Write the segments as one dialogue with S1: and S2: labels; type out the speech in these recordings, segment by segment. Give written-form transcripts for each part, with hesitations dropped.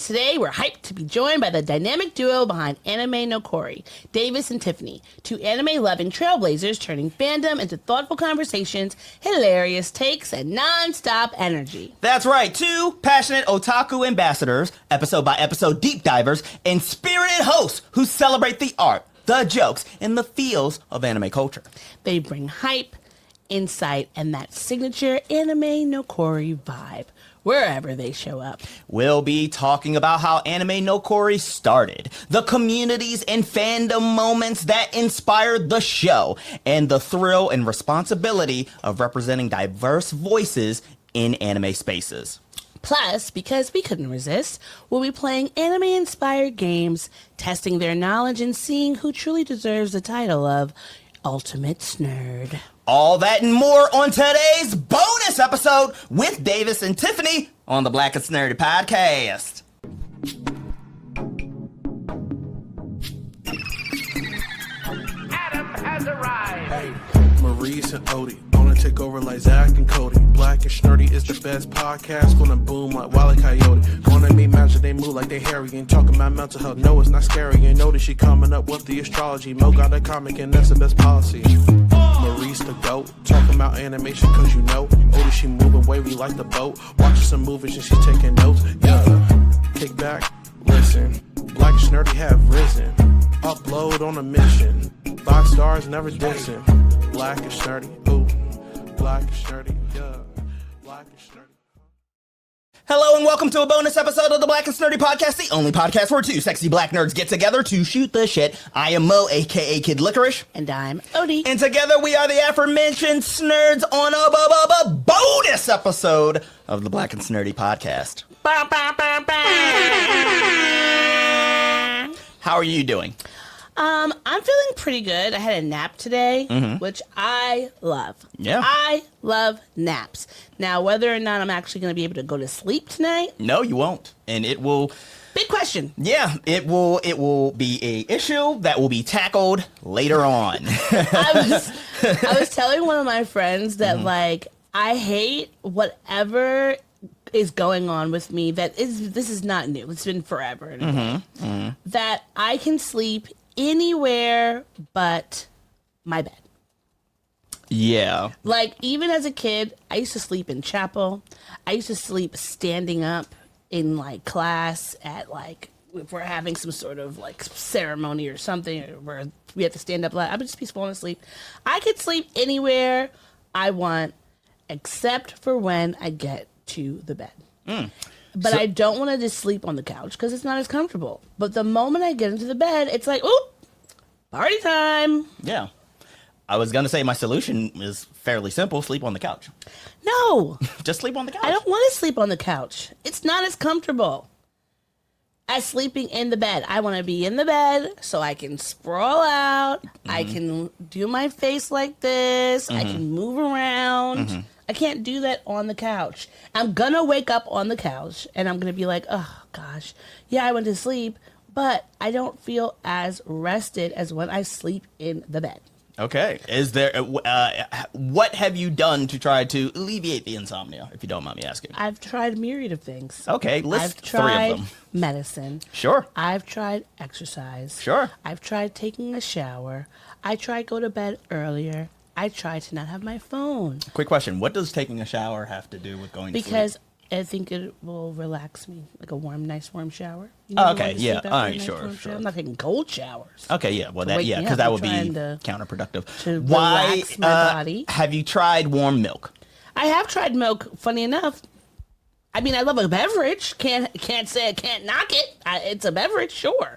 S1: Today, we're hyped to be joined by the dynamic duo behind anime Nokori, Davies and Tiffany, two anime-loving trailblazers turning fandom into thoughtful conversations, hilarious takes, and non-stop energy.
S2: That's right, two passionate otaku ambassadors, episode-by-episode deep divers, and spirited hosts who celebrate the art, the jokes, and the feels of anime culture.
S1: They bring hype, insight, and that signature anime Nokori vibe wherever they show up.
S2: We'll be talking about how anime Nokori started, the communities and fandom moments that inspired the show, and the thrill and responsibility of representing diverse voices in anime spaces.
S1: Plus, because we couldn't resist, we'll be playing anime-inspired games, testing their knowledge, and seeing who truly deserves the title of Ultimate Snerd.
S2: All that and more on today's bonus episode with Davis and Tiffany on the Black and Nerdy podcast.
S3: Adam has arrived.
S4: Hey, Maurice and Odie gonna take over like Zach and Cody. Black and Nerdy is the best podcast, gonna boom like Wile E. Coyote. Gonna meet magic, they move like they hairy. Ain't talking about mental health, no, it's not scary. You know that she coming up with the astrology. Mo got a comic and that's the best policy. Maurice the goat, talking about animation cause you know. Odie, she moving wavy like the boat. Watching some movies and she taking notes. Yeah, kick back, listen. Black and Nerdy have risen. Upload on a mission. 5 stars, never dissing. Black and Nerdy, ooh. Black and Nerdy, yeah. Black and Nerdy.
S2: Hello and welcome to a bonus episode of the Black and Nerdy podcast, the only podcast where two sexy black nerds get together to shoot the shit. I am Mo AKA Kid Licorish.
S1: And I'm Odie.
S2: And together we are the aforementioned Snerds on a bonus episode of the Black and Nerdy podcast. How are you doing?
S1: I'm feeling pretty good. I had a nap today, which I love.
S2: Yeah.
S1: I love naps. Now, whether or not I'm actually going to be able to go to sleep tonight,
S2: No, you won't. And it will...
S1: big question.
S2: Yeah, it will be a issue that will be tackled later on.
S1: I was telling one of my friends that, like, I hate whatever is going on with me this is not new. It's been forever. And a day. That I can sleep anywhere but my bed.
S2: Yeah.
S1: Like, even as a kid, I used to sleep in chapel. I used to sleep standing up in, like, class at, like, if we're having some sort of, like, ceremony or something where we have to stand up. I would just be falling asleep. I could sleep anywhere I want except for when I get to the bed. But I don't want to just sleep on the couch because it's not as comfortable. But the moment I get into the bed, it's like, ooh, party time.
S2: Yeah. I was going to say my solution is fairly simple. Sleep on the couch.
S1: No.
S2: Just sleep on the couch.
S1: I don't want to sleep on the couch. It's not as comfortable as sleeping in the bed. I want to be in the bed so I can sprawl out. I can do my face like this. I can move around. I can't do that on the couch. I'm going to wake up on the couch and I'm going to be like, oh, gosh. Yeah, I went to sleep, but I don't feel as rested as when I sleep in the bed.
S2: Okay. Is there what have you done to try to alleviate the insomnia, if you don't mind me asking?
S1: I've tried a myriad of things.
S2: Okay, list
S1: I've
S2: 3 of
S1: tried
S2: them.
S1: medicine.
S2: Sure.
S1: I've tried exercise.
S2: Sure.
S1: I've tried taking a shower. I tried go to bed earlier. I tried to not have my phone.
S2: Quick question. What does taking a shower have to do with going to sleep?
S1: Because I think it will relax me. Like a nice warm shower. You
S2: Oh,
S1: never
S2: okay,
S1: want to
S2: yeah.
S1: sleep after
S2: All
S1: a
S2: right,
S1: nice
S2: sure,
S1: warm
S2: sure.
S1: shower. I'm not taking cold showers.
S2: Okay, yeah. Well,
S1: To wake me
S2: because
S1: up.
S2: that
S1: I'm
S2: would be
S1: trying to
S2: counterproductive.
S1: relax my body.
S2: Have you tried warm milk?
S1: I have tried milk, funny enough. I mean, I love a beverage. Can't say I can't knock it. It's a beverage, sure.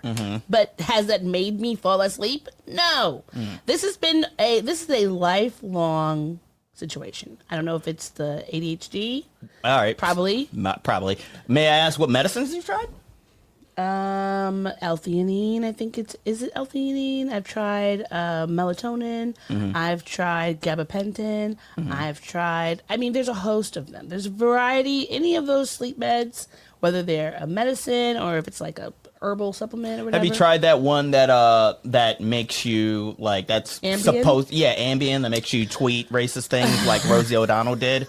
S1: But has that made me fall asleep? No. This is a lifelong situation. I don't know if it's the ADHD.
S2: All right.
S1: Probably.
S2: Probably. May I ask what medicines you've tried?
S1: L-theanine. I think is it L-theanine? I've tried melatonin. I've tried gabapentin. I've tried. I mean, there's a host of them. There's a variety. Any of those sleep meds, whether they're a medicine or if it's like a herbal supplement or whatever.
S2: Have you tried that one that makes you like that's
S1: Ambien?
S2: Ambien that makes you tweet racist things like Rosie O'Donnell did?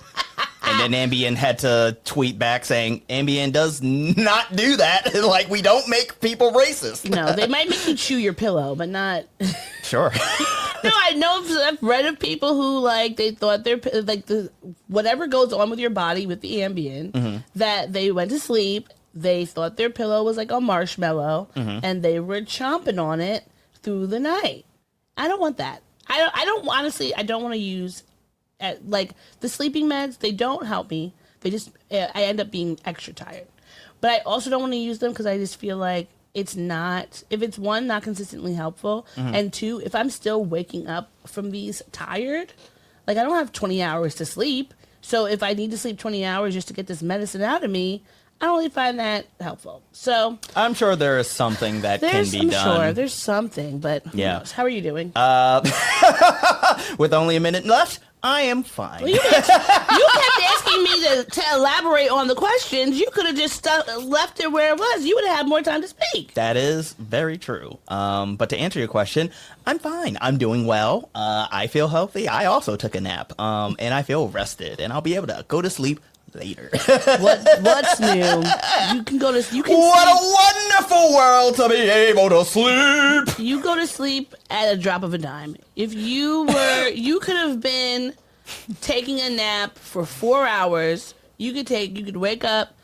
S2: And then Ambien had to tweet back saying Ambien does not do that. Like, we don't make people racist.
S1: No, they might make you chew your pillow, but not.
S2: Sure.
S1: No, I know I've read of people who like they thought their like the whatever goes on with your body with the Ambien that they went to sleep. They thought their pillow was like a marshmallow, and they were chomping on it through the night. I don't want that. I don't honestly. I don't want to use like the sleeping meds. They don't help me. They just I end up being extra tired. But I also don't want to use them because I just feel like it's not. If it's one, not consistently helpful, and two, if I'm still waking up from these tired, like I don't have 20 hours to sleep. So if I need to sleep 20 hours just to get this medicine out of me, I don't really find that helpful. So
S2: I'm sure there is something that can be done.
S1: I'm sure there's something, but who knows? How are you doing?
S2: With only a minute left, I am fine.
S1: Well, you kept asking me to elaborate on the questions. You could have just left it where it was. You would have had more time to speak.
S2: That is very true. But to answer your question, I'm fine. I'm doing well. I feel healthy. I also took a nap, and I feel rested, and I'll be able to go to sleep later.
S1: What's new? You can go to. You can.
S2: What a wonderful world to be able to sleep.
S1: You go to sleep at a drop of a dime. If you could have been taking a nap for 4 hours. You could wake up,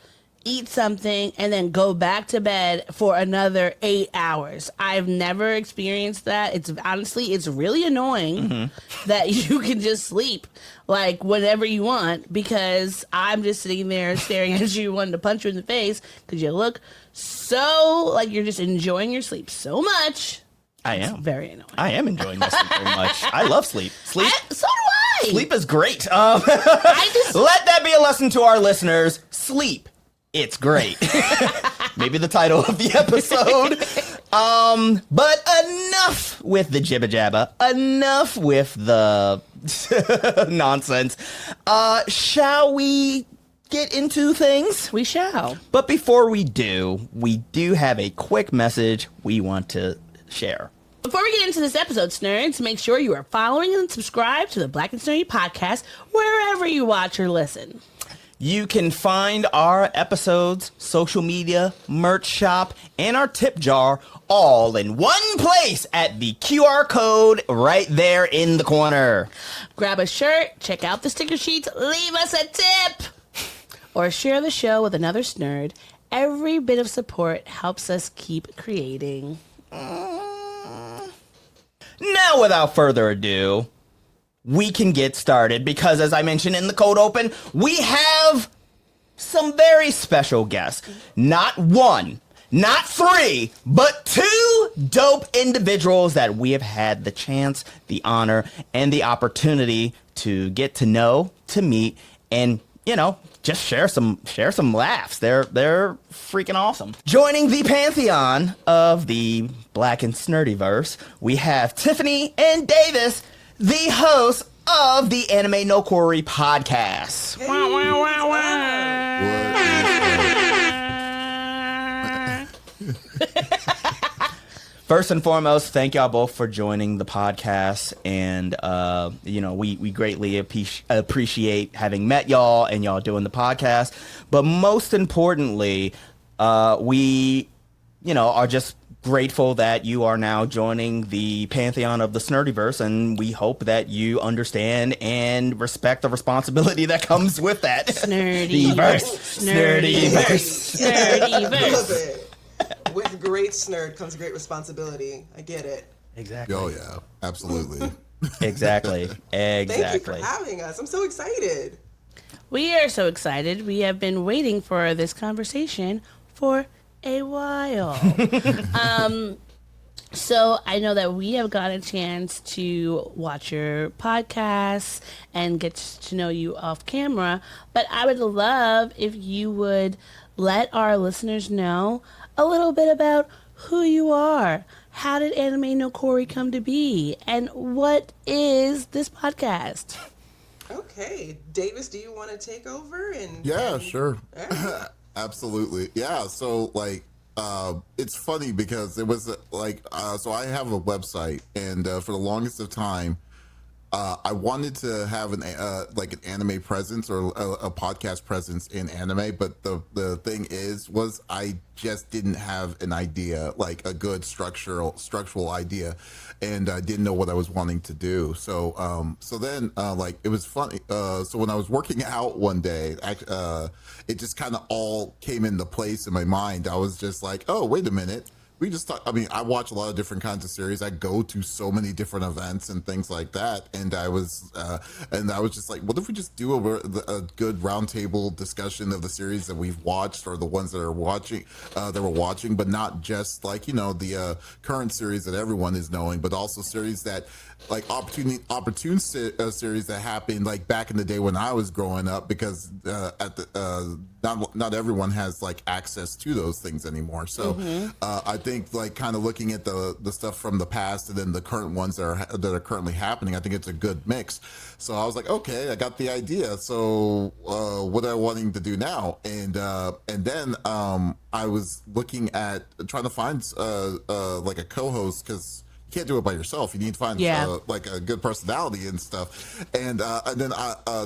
S1: eat something, and then go back to bed for another 8 hours. I've never experienced that. It's really annoying that you can just sleep like whenever you want, because I'm just sitting there staring at you, wanting to punch you in the face because you look so like you're just enjoying your sleep so much.
S2: I am.
S1: It's very annoying.
S2: I am enjoying my sleep very much. I love sleep.
S1: So do I.
S2: Sleep is great. Let that be a lesson to our listeners. Sleep. It's great. Maybe the title of the episode. But enough with the jibba jabba. Enough with the nonsense. Shall we get into things?
S1: We shall.
S2: But before we do have a quick message we want to share.
S1: Before we get into this episode, Snurds, make sure you are following and subscribed to the Black and Snurdy podcast wherever you watch or listen.
S2: You can find our episodes, social media, merch shop, and our tip jar all in one place at the QR code right there in the corner.
S1: Grab a shirt, check out the sticker sheets, leave us a tip, or share the show with another Snurd. Every bit of support helps us keep creating.
S2: Now, without further ado, we can get started because, as I mentioned in the cold open, we have some very special guests. Not one, not three, but two dope individuals that we have had the chance, the honor, and the opportunity to get to know, to meet, and, just share some laughs. They're freaking awesome. Joining the pantheon of the Black and Snurdyverse, we have Tiffany and Davis, the hosts of the Anime Nokori podcast.
S3: Hey,
S2: First and foremost, thank y'all both for joining the podcast, and we greatly appreciate having met y'all and y'all doing the podcast. But most importantly, we are just grateful that you are now joining the pantheon of the Snurdyverse, and we hope that you understand and respect the responsibility that comes with that.
S1: Snurdyverse.
S3: Love it. With great snurd comes great responsibility. I get it.
S2: Exactly.
S5: Oh yeah, absolutely.
S2: Exactly.
S3: Thank you for having us. I'm so excited.
S1: We are so excited. We have been waiting for this conversation for a while. So I know that we have got a chance to watch your podcasts and get to know you off camera, but I would love if you would let our listeners know a little bit about who you are. How did Anime Nokori come to be? And what is this podcast?
S3: Okay. Davis, do you want to take over?
S5: Yeah, sure.
S3: Right.
S5: Absolutely. Yeah. So it's funny because it was so I have a website, and for the longest of time, I wanted to have an like an anime presence or a podcast presence in anime, but the thing was I just didn't have an idea, like a good structural idea, and I didn't know what I was wanting to do. So then like it was funny. So when I was working out one day, it just kind of all came into place in my mind. I was just like, oh, wait a minute. We just talk. I mean, I watch a lot of different kinds of series. I go to so many different events and things like that. And I was just like, what if we just do a good roundtable discussion of the series that we've watched or the ones that are watching, that we're watching, but not just like, you know, the current series that everyone is knowing, but also series that like opportune series that happened like back in the day when I was growing up, because not everyone has like access to those things anymore. So I think like kind of looking at the stuff from the past and then the current ones that are currently happening, I think it's a good mix. So I was like, okay, I got the idea. So what am I wanting to do now? And then I was looking at trying to find like a co-host, because you can't do it by yourself. You need to find like a good personality and stuff. And then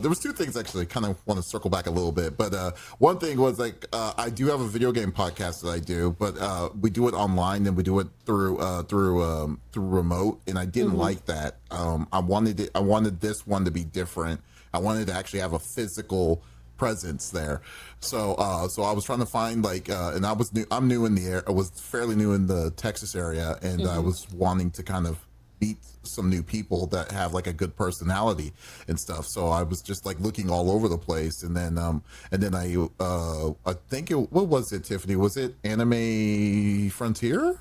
S5: there was two things actually. Kind of want to circle back a little bit, but one thing was like I do have a video game podcast that I do, but we do it online and we do it through remote. And I didn't like that. I wanted this one to be different. I wanted to actually have a physical presence there. So I was trying to find like and I'm new in the area. I was fairly new in the Texas area, and I was wanting to kind of meet some new people that have like a good personality and stuff. So I was just like looking all over the place, and then I think what was it, Tiffany? Was it Anime Frontier?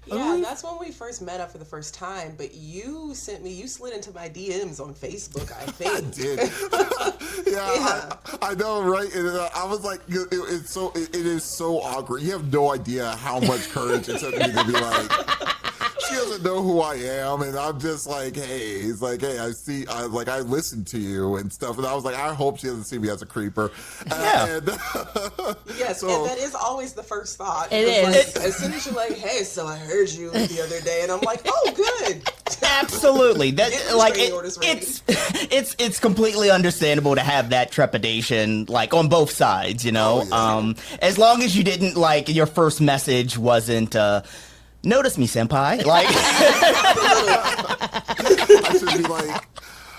S3: Yeah, that's when we first met up for the first time, but you slid into my DMs on Facebook, I think.
S5: I did. Yeah. I know, right? And I was like, it is so awkward. You have no idea how much courage it took me to be like, she doesn't know who I am, and I'm just like, hey, he's like, hey, I listen to you and stuff, and I was like, I hope she doesn't see me as a creeper.
S2: Yeah.
S3: Yes, and that is always the first thought.
S1: It is.
S3: Like, as soon as you're like, hey, so I heard you the other day, and I'm like, oh, good.
S2: Absolutely. That like
S3: orders
S2: it's completely understandable to have that trepidation, like on both sides, you know. As long as you didn't like your first message wasn't notice me, senpai. Like
S5: I should be like,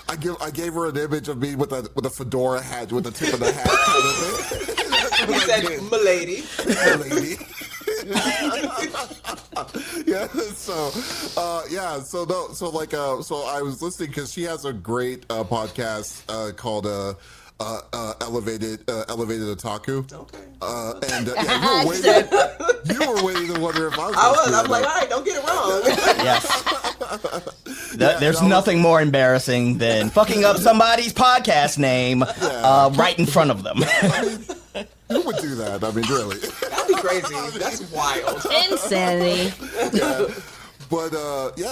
S5: I gave her an image of me with a fedora hat, with the tip of the hat kind of thing.
S3: You said, "Milady."
S5: Milady. Yeah. So I was listening because she has a great podcast called Elevated Otaku.
S3: Okay.
S5: And you were waiting to wonder if I was.
S3: I'm like, all right, don't get it wrong.
S2: Yes. There's nothing more embarrassing than fucking up somebody's podcast name right in front of them.
S5: I mean, who would do that? I mean, really.
S3: That'd be crazy. That's wild.
S1: Insanity.
S5: Yeah. But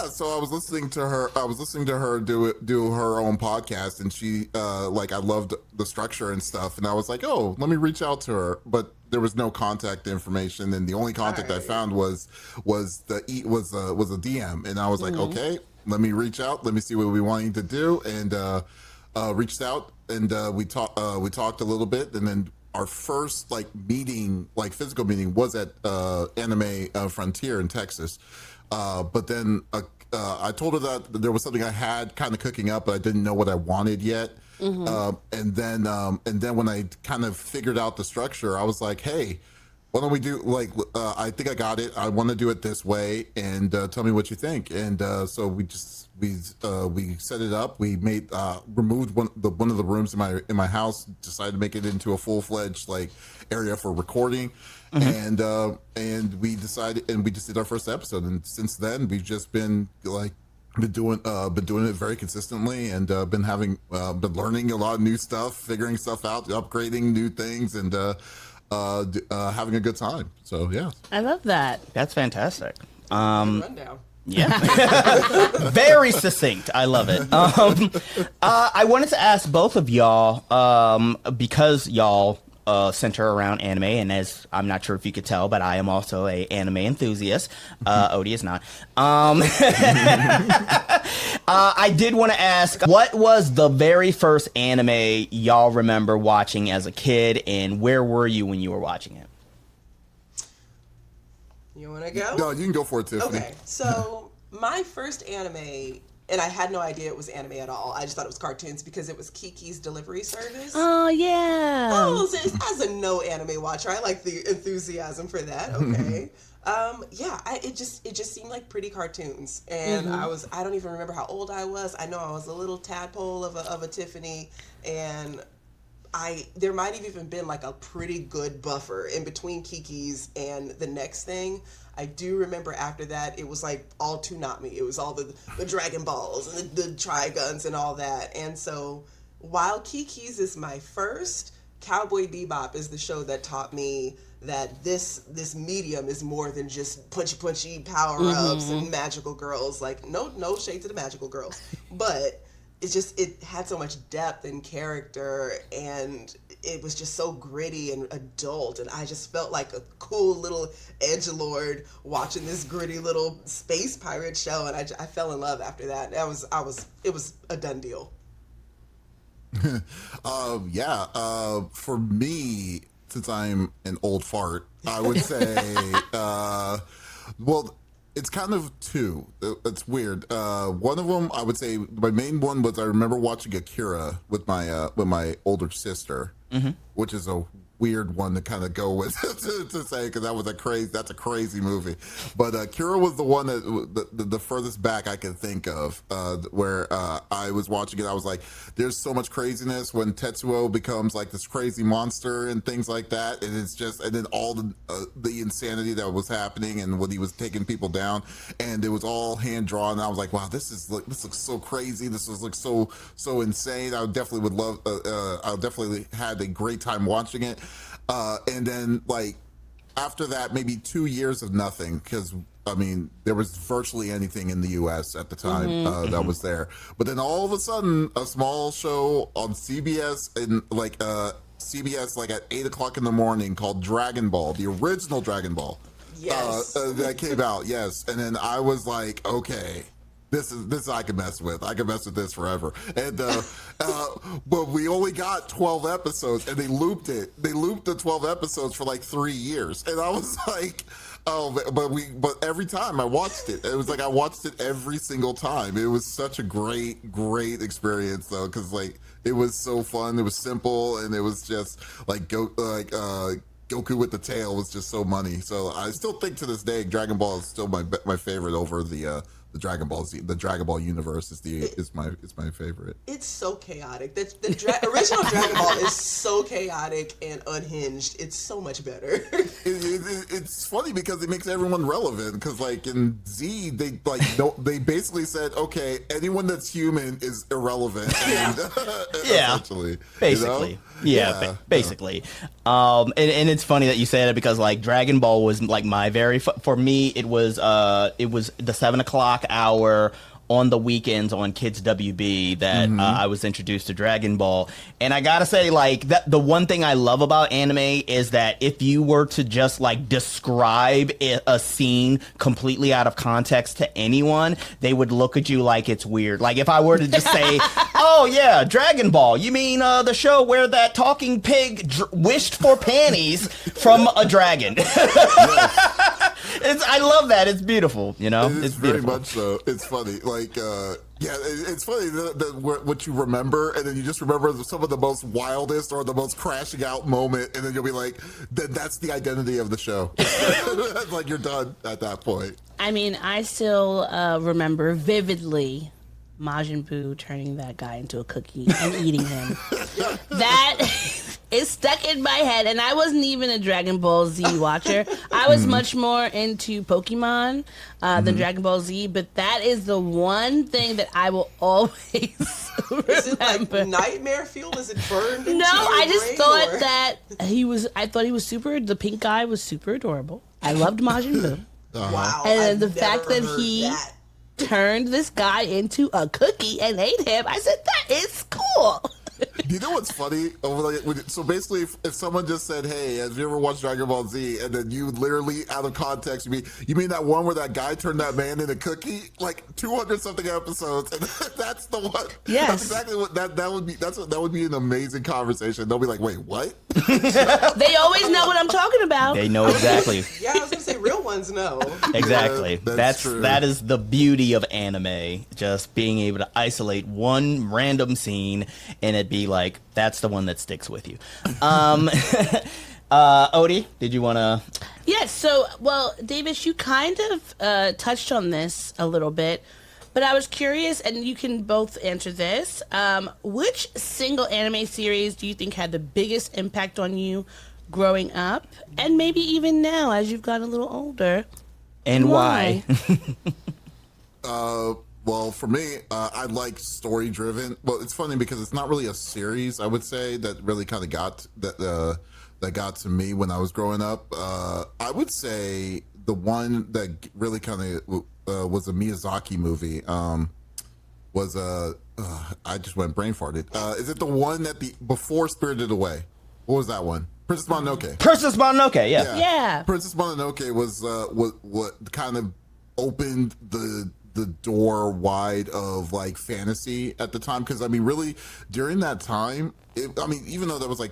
S5: so I was listening to her. Do her own podcast, and she I loved the structure and stuff. And I was like, oh, let me reach out to her. But there was no contact information, and the only contact I found was a DM. And I was like, okay, let me reach out. Let me see what we wanting to do, and reached out, and we talked a little bit, and then our first physical meeting was at Anime Frontier in Texas. But then I told her that there was something I had kind of cooking up, but I didn't know what I wanted yet. And then when I kind of figured out the structure, I was like, hey, why don't we do I think I got it. I want to do it this way, and tell me what you think. And so we set it up. We removed one of the rooms in my house, decided to make it into a full-fledged area for recording. And we decided, and we just did our first episode, and since then we've just been doing it very consistently, and been learning a lot of new stuff, figuring stuff out, upgrading new things, and having a good time. So yeah,
S1: I love that.
S2: That's fantastic.
S3: Rundown.
S2: Yeah. Very succinct. I love it. I wanted to ask both of y'all, because y'all center around anime, and as I'm not sure if you could tell, but I am also a anime enthusiast. Odie is not. I did want to ask, what was the very first anime y'all remember watching as a kid, and where were you when you were watching it?
S3: You want to go?
S5: No, you can go for it, Tiffany.
S3: Okay, so my first anime, and I had no idea it was anime at all. I just thought it was cartoons because it was Kiki's Delivery Service.
S1: Oh, yeah.
S3: Oh, so as a no anime watcher, I like the enthusiasm for that. Okay. It just seemed like pretty cartoons, and I don't even remember how old I was. I know I was a little tadpole of a Tiffany, and there might have even been like a pretty good buffer in between Kiki's and the next thing. I do remember after that, it was like all to not me. It was all the Dragon Balls and the Triguns and all that. And so while Kiki's is my first, Cowboy Bebop is the show that taught me that this medium is more than just punchy power-ups and magical girls. Like, no shade to the magical girls, but it had so much depth and character, and it was just so gritty and adult, and I just felt like a cool little edgelord watching this gritty little space pirate show, and I fell in love after that. It was a done deal.
S5: For me, since I'm an old fart, I would say, well, it's kind of two. It's weird. One of them, I would say, my main one was I remember watching Akira with my older sister, which is a weird one to kind of go with to say, because that's a crazy movie. But Akira was the one that the furthest back I can think of, where I was watching it. I was like, there's so much craziness when Tetsuo becomes like this crazy monster and things like that, and it's just, and then all the insanity that was happening and when he was taking people down, and it was all hand drawn. And I was like, wow, this looks so crazy. This looks so insane. I definitely would love. I definitely had a great time watching it. And then, like, after that, maybe 2 years of nothing, because, I mean, there was virtually anything in the U.S. at the time that was there. But then all of a sudden, a small show on CBS, CBS, like, at 8 o'clock in the morning called Dragon Ball, the original Dragon Ball.
S3: Yes.
S5: That came out, yes. And then I was like, okay, this I can mess with. I can mess with this forever. And but we only got 12 episodes, and they looped it. They looped the 12 episodes for like 3 years, and I was like, oh, but every time I watched it, it was like I watched it every single time. It was such a great experience though, because like it was so fun. It was simple, and it was just like Goku with the tail was just so money. So I still think to this day, Dragon Ball is still my favorite over the Dragon Ball Z. The Dragon Ball universe is my favorite.
S3: It's so chaotic. The original Dragon Ball is so chaotic and unhinged. It's so much better.
S5: It's funny because it makes everyone relevant. Because like in Z, they basically said, okay, anyone that's human is irrelevant. And, essentially,
S2: basically.
S5: You know?
S2: Basically. And it's funny that you say that because like Dragon Ball was like my for me it was the 7 o'clock hour on the weekends on Kids WB that I was introduced to Dragon Ball. And I gotta say, like, that the one thing I love about anime is that if you were to just like describe a scene completely out of context to anyone, they would look at you like it's weird. Like if I were to just say, oh yeah, Dragon Ball, you mean the show where that talking pig wished for panties from a dragon. I love that. It's beautiful, you know?
S5: It's
S2: beautiful.
S5: Very much so. It's funny. Like, it's funny what you remember, and then you just remember some of the most wildest or the most crashing out moment, and then you'll be like, that's the identity of the show. Like, you're done at that point.
S1: I mean, I still remember vividly Majin Buu turning that guy into a cookie and eating him. That is stuck in my head, and I wasn't even a Dragon Ball Z watcher. I was much more into Pokemon than Dragon Ball Z, but that is the one thing that I will always remember.
S3: Is it like nightmare fuel? Is it burned into
S1: No, I just
S3: brain,
S1: thought
S3: or?
S1: that I thought he was the pink guy was super adorable. I loved Majin Buu.
S3: Wow.
S1: And
S3: I've
S1: the fact
S3: never
S1: that
S3: heard
S1: he
S3: that.
S1: turned this guy into a cookie and ate him, I said, that is cool.
S5: Do you know what's funny? So basically, if someone just said, "Hey, have you ever watched Dragon Ball Z?" and then you literally, out of context, you mean that one where that guy turned that man into Cookie? Like 200 something episodes, and that's the one.
S1: Yes,
S5: that's exactly what that would be. That would be an amazing conversation. They'll be like, "Wait, what?"
S1: They always know what I'm talking about.
S2: They know exactly.
S3: Yeah, I was gonna say real ones know.
S2: Exactly.
S5: Yeah,
S2: That is the beauty of anime. Just being able to isolate one random scene and it be like, that's the one that sticks with you. Odie, did you want to?
S1: Yes. So, well, Davis, you kind of touched on this a little bit, but I was curious, and you can both answer this. Which single anime series do you think had the biggest impact on you growing up, and maybe even now as you've gotten a little older?
S2: And why?
S5: Well, for me, I like story-driven. Well, it's funny because it's not really a series, I would say, that really kind of got that got to me when I was growing up. I would say the one that really kind of was a Miyazaki movie. I just went brain farted. Is it the one that before Spirited Away? What was that one? Princess Mononoke.
S2: Princess Mononoke, yeah.
S1: Princess
S5: Mononoke was what kind of opened the door wide of like fantasy at the time, because I mean really during that time even though there was like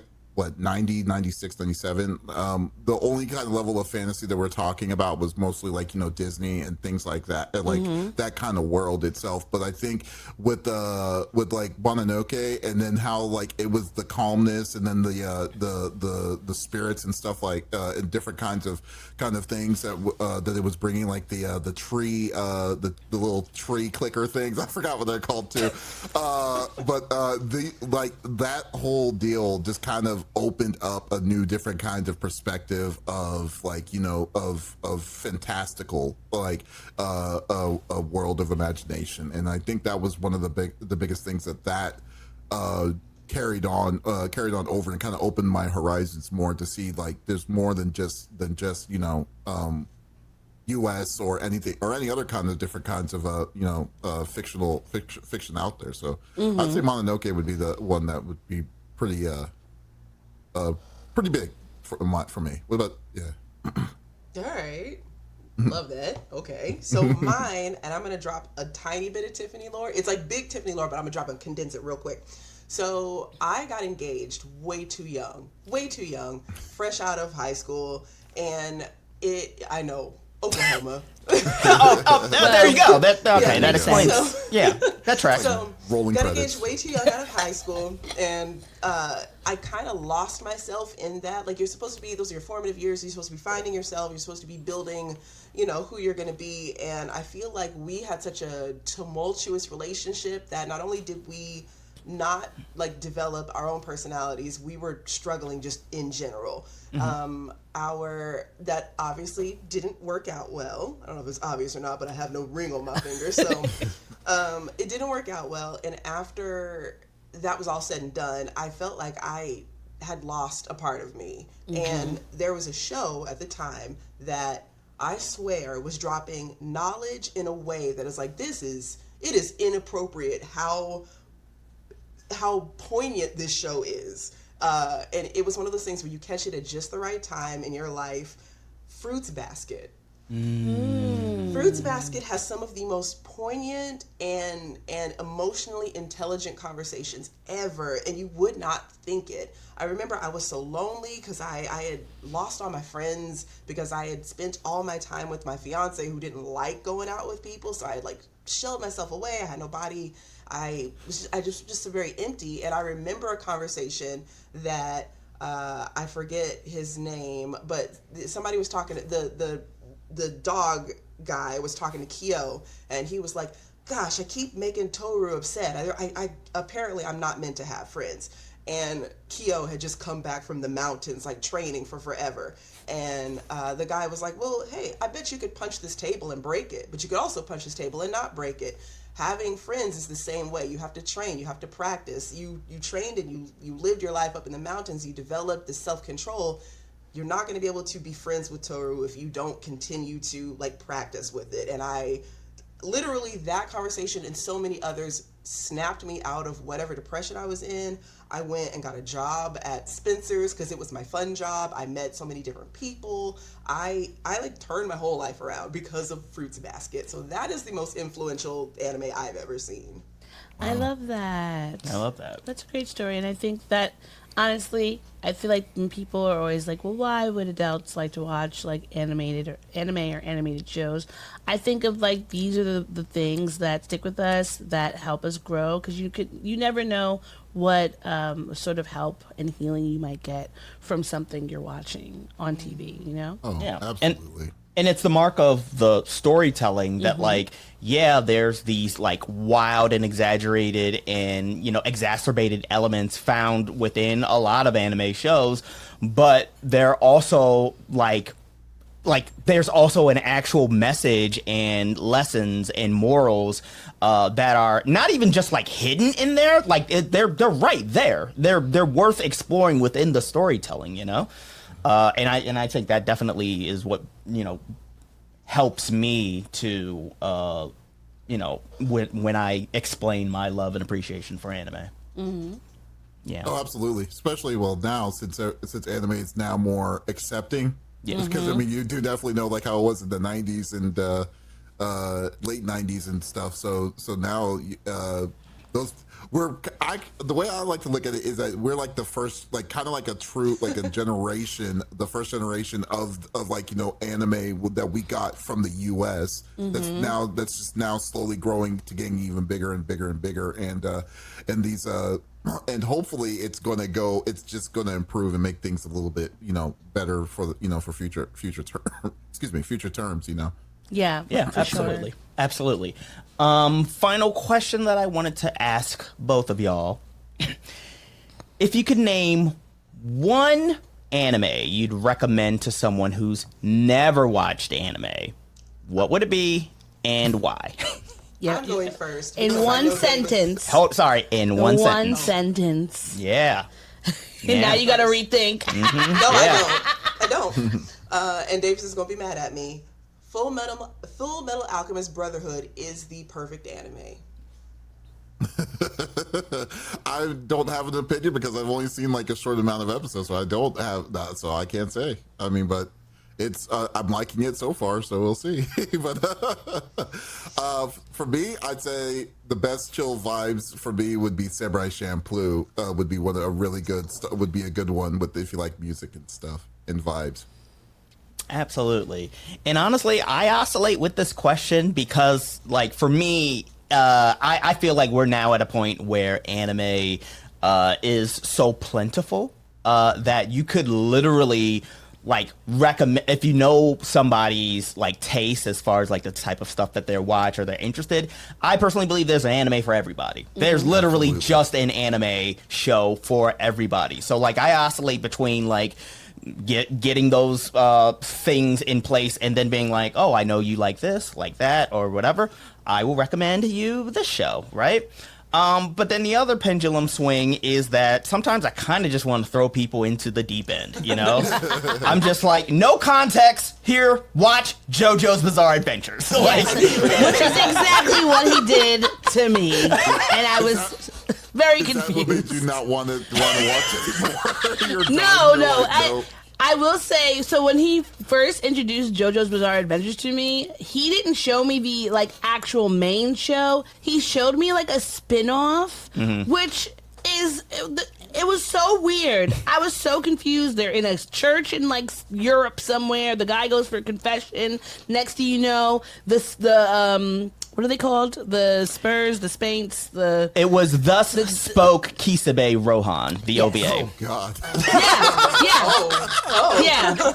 S5: 90, 96, 97, the only kind of level of fantasy that we're talking about was mostly like, Disney and things like that, and like that kind of world itself. But I think with like Mononoke, and then how like it was the calmness, and then the spirits and stuff like and different kinds of things that it was bringing, like the tree, the little tree clicker things. I forgot what they're called too. But that whole deal just kind of opened up a new different kind of perspective of like of fantastical, like a world of imagination. And I think that was one of the biggest things that carried on over, and kind of opened my horizons more to see like there's more than just US or anything or any other kind of different kinds of fiction out there. So I'd say Mononoke would be the one that would be pretty big for me. What about
S3: All right. Love that. Okay. So mine, and I'm going to drop a tiny bit of Tiffany lore. It's like big Tiffany lore, but I'm going to drop and condense it real quick. So I got engaged way too young, fresh out of high school. And I know, Oklahoma.
S2: There you go. That explains. That tracks.
S3: So
S5: rolling
S3: got
S5: credits.
S3: engaged way too young out of high school, and I kind of lost myself in that. Like, you're supposed to be, those are your formative years. You're supposed to be finding yourself. You're supposed to be building, who you're going to be. And I feel like we had such a tumultuous relationship that not only did we not like develop our own personalities, we were struggling just in general. That obviously didn't work out well. I don't know if it's obvious or not, but I have no ring on my finger, so it didn't work out well. And after that was all said and done, I felt like I had lost a part of me. And there was a show at the time that I swear was dropping knowledge in a way that is like, it is inappropriate how poignant this show is. And it was one of those things where you catch it at just the right time in your life. Fruits Basket. Fruits Basket has some of the most poignant and emotionally intelligent conversations ever, and you would not think it. I remember I was so lonely because I had lost all my friends because I had spent all my time with my fiance who didn't like going out with people, so I had like shelled myself away. I had nobody. I was just very empty. And I remember a conversation that I forget his name, but somebody was talking to the dog guy was talking to Kyo, and he was like, gosh, I keep making Toru upset. I apparently I'm not meant to have friends. And Kyo had just come back from the mountains, like training for forever. And the guy was like, well, hey, I bet you could punch this table and break it, but you could also punch this table and not break it. Having friends is the same way. You have to train, you have to practice. You trained and you lived your life up in the mountains, you developed the self-control. You're not going to be able to be friends with Toru if you don't continue to like practice with it. And I literally, that conversation and so many others snapped me out of whatever depression I was in. I went and got a job at Spencer's because it was my fun job. I met so many different people. I like turned my whole life around because of Fruits Basket. So that is the most influential anime I've ever seen.
S1: I love that.
S2: I love that.
S1: That's a great story, and I think that honestly, I feel like when people are always like, "Well, why would adults like to watch like anime or animated shows?" I think of like these are the things that stick with us, that help us grow, because you never know what sort of help and healing you might get from something you're watching on TV. You know?
S5: Oh,
S2: Yeah.
S5: absolutely.
S2: And it's the mark of the storytelling that, like, yeah, there's these, like, wild and exaggerated and, you know, exacerbated elements found within a lot of anime shows, but they're also, like there's also an actual message and lessons and morals that are not even just, like, hidden in there. Like, they're right there. They're worth exploring within the storytelling, you know? And I think that definitely is what, you know, helps me to, you know, when I explain my love and appreciation for anime. Mm-hmm. Yeah.
S5: Oh, absolutely. Especially, well, now since anime is now more accepting.
S2: Yeah.
S5: Because I mean, you do definitely know like how it was in the '90s and late '90s and stuff. So now those. The way I like to look at it is that we're like the first, like kind of like a true, like a generation, the first generation of like, you know, anime that we got from the U.S. That's just now slowly growing to getting even bigger and bigger and bigger. And these, and hopefully it's just going to improve and make things a little bit, you know, better for, you know, for future terms, you know.
S1: Yeah.
S2: Yeah,
S1: for
S2: absolutely.
S1: sure.
S2: Absolutely. Final question that I wanted to ask both of y'all. If you could name one anime you'd recommend to someone who's never watched anime, what would it be and why?
S1: Yeah.
S3: I'm going first.
S1: In
S3: because I
S1: one
S3: know Davis-
S1: sentence.
S2: In one sentence.
S1: sentence.
S2: Yeah.
S1: And now you got to rethink.
S3: No, I don't. And Davis is going to be mad at me. Fullmetal Alchemist Brotherhood is the perfect anime.
S5: I don't have an opinion because I've only seen like a short amount of episodes, so I don't have that, so I can't say. I mean, but it's I'm liking it so far, so we'll see. But for me, I'd say the best chill vibes for me would be Samurai Champloo. Would be would be a good one with if you like music and stuff and vibes.
S2: Absolutely. And honestly, I oscillate with this question because, like, for me, I feel like we're now at a point where anime is so plentiful that you could literally, like, recommend, if you know somebody's, like, taste as far as, like, the type of stuff that they watch or they're interested, I personally believe there's an anime for everybody. There's literally just an anime show for everybody. So, like, I oscillate between, like, getting those things in place and then being like, oh, I know you like this, like that, or whatever. I will recommend you this show, right? But then the other pendulum swing is that sometimes I kind of just want to throw people into the deep end, you know? I'm just like, no context, here, watch JoJo's Bizarre Adventures. Like,
S1: Which is exactly what he did to me. And I was very
S5: Is that
S1: confused.
S5: what made you not want to watch it anymore?
S1: No. I will say, so when he first introduced JoJo's Bizarre Adventures to me, he didn't show me the, like, actual main show. He showed me, like, a spin-off, which is, it was so weird. I was so confused. They're in a church in, like, Europe somewhere. The guy goes for confession. Next thing you know, what are they called? The Spurs, the Spaints,
S2: it was Thus Spoke Kisebe Rohan, the OVA.
S5: Oh God.
S1: Yeah.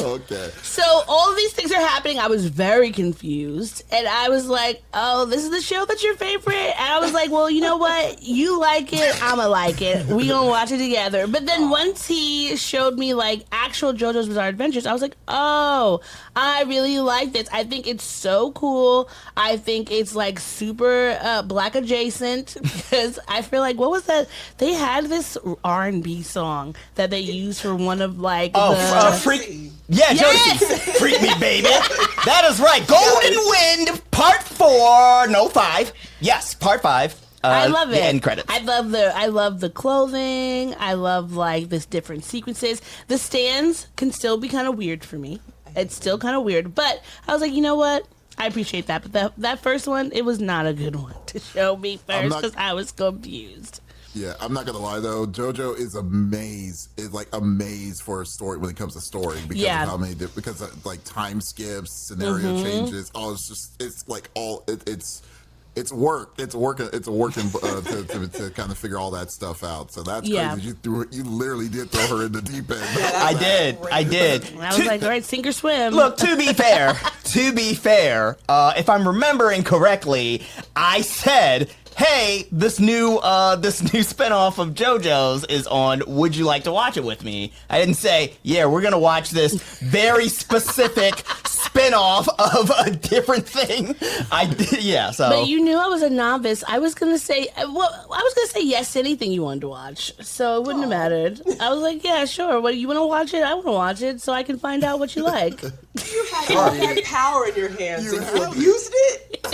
S5: Okay.
S1: So all of these things are happening. I was very confused. And I was like, oh, this is the show that's your favorite? And I was like, well, you know what? You like it, I'ma like it. We gonna watch it together. But then once he showed me, like, actual JoJo's Bizarre Adventures, I was like, oh, I really like this. I think it's so cool. I think it's, like, super black adjacent. Because I feel like, what was that? They had this R&B song that they used for one of, like,
S2: Freak. Yeah,
S1: Yes!
S2: Josie. Freak me, baby. That is right. Golden Wind, part 4. No, 5. Yes, part 5.
S1: I love it.
S2: The end credits.
S1: I love the clothing. I love like this different sequences. The stands can still be kind of weird for me. It's still kind of weird, but I was like, you know what? I appreciate that. But that first one, it was not a good one to show me first because I was confused.
S5: Yeah, I'm not gonna lie though. JoJo is amazed for a story when it comes to story because of how many because of, like time skips, scenario changes. It's work. It's working to kind of figure all that stuff out. So that's crazy. You literally did throw her in the deep end.
S2: I did.
S1: And I was like, all right, sink or swim.
S2: Look, to be fair, if I'm remembering correctly, I said, hey, this new spinoff of JoJo's is on. Would you like to watch it with me? I didn't say, yeah, we're gonna watch this very specific spinoff of a different thing. I did, yeah. So,
S1: but you knew I was a novice. I was gonna say, yes to anything you wanted to watch, so it wouldn't have mattered. I was like, yeah, sure. What, you want to watch it? I want to watch it, so I can find out what you like.
S3: You had all that power in your hands, and you abused it.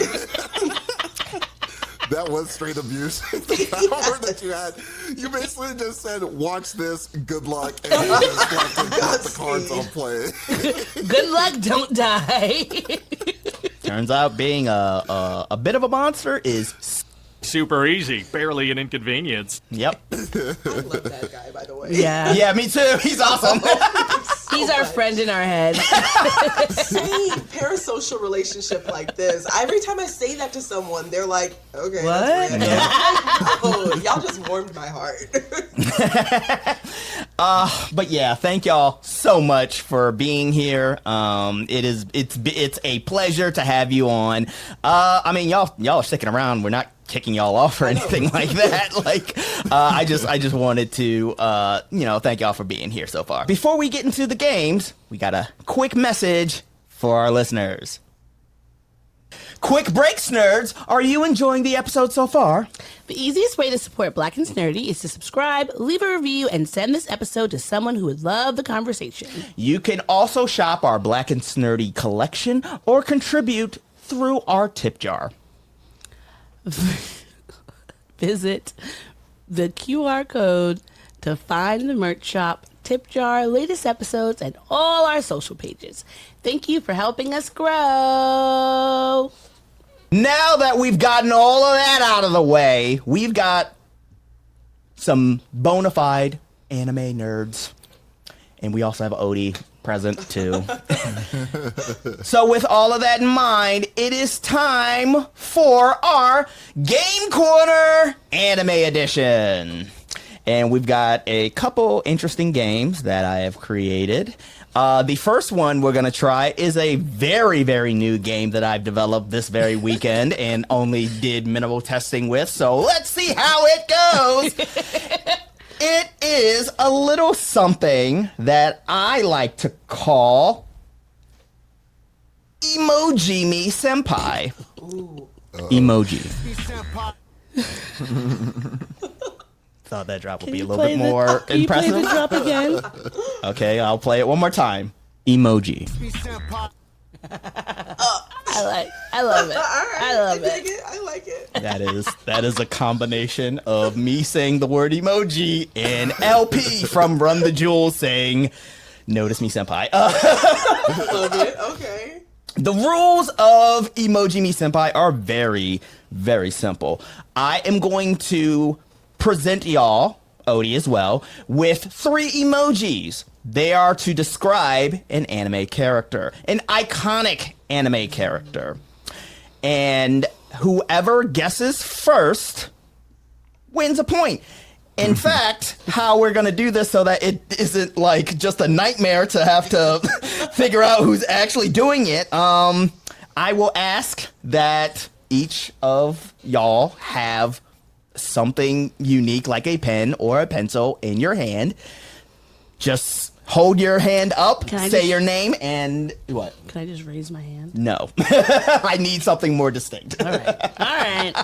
S5: That was straight abuse. The power that you had. You basically just said, watch this, good luck, and you just got the cards on play.
S1: Good luck, don't die.
S2: Turns out being a bit of a monster is
S6: super easy, barely an inconvenience.
S2: Yep.
S3: I love that guy, by the way.
S1: Yeah,
S2: me too. He's awesome.
S1: He's our friend in our head.
S3: Saying parasocial relationship like this, every time I say that to someone, they're like, okay,
S1: what?
S3: that's weird. Yeah. Oh, y'all just warmed my heart.
S2: But yeah, thank y'all so much for being here. It's a pleasure to have you on. I mean, y'all are sticking around. We're not kicking y'all off or anything like that. Like, I just wanted to, thank y'all for being here so far. Before we get into the games, we got a quick message for our listeners. Quick breaks, nerds. Are you enjoying the episode so far?
S1: The easiest way to support Black and Nerdy is to subscribe, leave a review, and send this episode to someone who would love the conversation.
S2: You can also shop our Black and Nerdy collection or contribute through our tip jar.
S1: Visit the QR code to find the merch shop, tip jar, latest episodes, and all our social pages. Thank you for helping us grow.
S2: Now that we've gotten all of that out of the way, we've got some bona fide anime nerds. And we also have Odie present, too. So with all of that in mind, it is time for our Game Corner Anime Edition. And we've got a couple interesting games that I have created. The first one we're going to try is a very, very new game that I've developed this very weekend and only did minimal testing with. So let's see how it goes. It is a little something that I like to call Emoji Me Senpai.
S3: Ooh.
S2: Emoji. Thought that drop would be a little bit more
S1: Can you play
S2: impressive.
S1: the drop again?
S2: Okay, I'll play it one more time. Emoji.
S1: I love it.
S3: All right,
S1: I love
S3: dig
S1: it.
S3: I like it.
S2: That is a combination of me saying the word emoji and LP from Run the Jewels saying, "Notice me, senpai."
S3: Love it. Okay.
S2: The rules of Emoji Me Senpai are very, very simple. I am going to present y'all, Odie as well, with 3 emojis. They are to describe an anime character, an iconic anime character. And whoever guesses first wins a point. In fact, how we're going to do this so that it isn't like just a nightmare to have to figure out who's actually doing it, I will ask that each of y'all have something unique like a pen or a pencil in your hand. Just hold your hand up, say your name, and what?
S1: Can I just raise my hand?
S2: No. I need something more distinct.
S1: All right.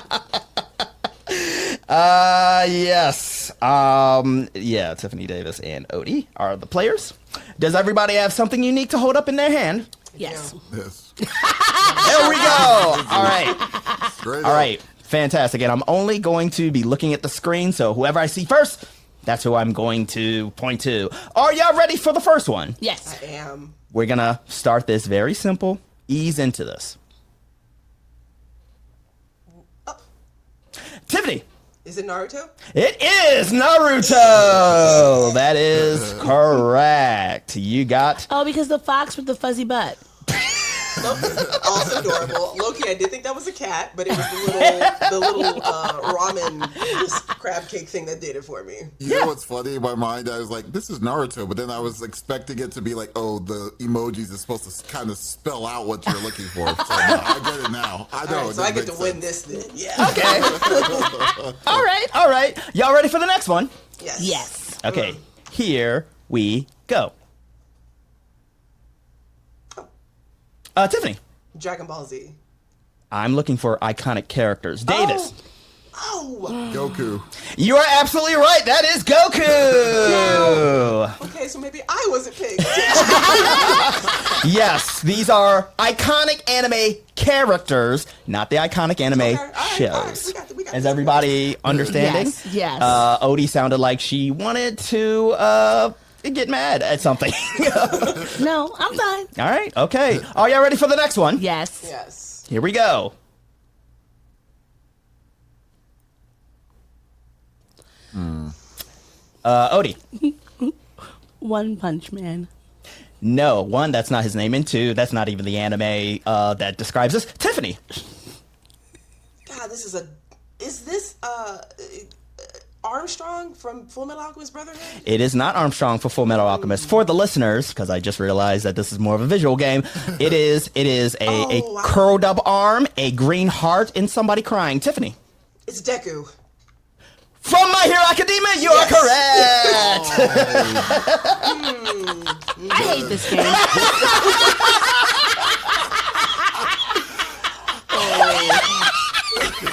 S2: Yes. Yeah, Tiffany Davis and Odie are the players. Does everybody have something unique to hold up in their hand?
S1: Yes.
S5: Yes.
S2: There we go. All right.
S5: Straight
S2: All
S5: up.
S2: right. Fantastic. And I'm only going to be looking at the screen, so whoever I see first, that's who I'm going to point to. Are y'all ready for the first one?
S1: Yes.
S3: I am.
S2: We're going to start this very simple. Ease into this. Tiffany.
S3: Is it Naruto?
S2: It is Naruto. That is correct. You got...
S1: Oh, because the fox with the fuzzy butt.
S3: Also adorable. Loki, I did think that was a cat, but it was the little ramen just crab cake thing that did it for me.
S5: You know what's funny? In my mind, I was like, this is Naruto, but then I was expecting it to be like, oh, the emojis are supposed to kind of spell out what you're looking for. So I get it now. I know.
S3: All right, so I get to win this then. Yeah.
S2: Okay. All right. Y'all ready for the next one?
S3: Yes.
S1: Yes.
S2: Okay, here we go. Tiffany.
S3: Dragon Ball Z.
S2: I'm looking for iconic characters. Davis.
S3: Oh.
S5: Goku.
S2: You are absolutely right. That is Goku.
S3: Okay, so maybe I wasn't picked.
S2: Yes, these are iconic anime characters, not the iconic anime
S3: Okay, all right,
S2: shows.
S3: we got
S2: Is
S3: this.
S2: everybody understanding?
S1: Yes.
S2: Odie sounded like she wanted to get mad at something.
S1: No, I'm fine.
S2: All right, okay. Are y'all ready for the next one?
S1: Yes.
S3: Yes.
S2: Here we go. Odie.
S1: One Punch Man.
S2: No, one, that's not his name, and two, that's not even the anime that describes this. Tiffany.
S3: God, is this Armstrong from Fullmetal Alchemist Brotherhood?
S2: It is not Armstrong for Fullmetal Alchemist. For the listeners, because I just realized that this is more of a visual game, it is a
S3: wow.
S2: curled up arm, a green heart, and somebody crying. Tiffany.
S3: It's Deku.
S2: From My Hero Academia, you are correct!
S1: I hate this game.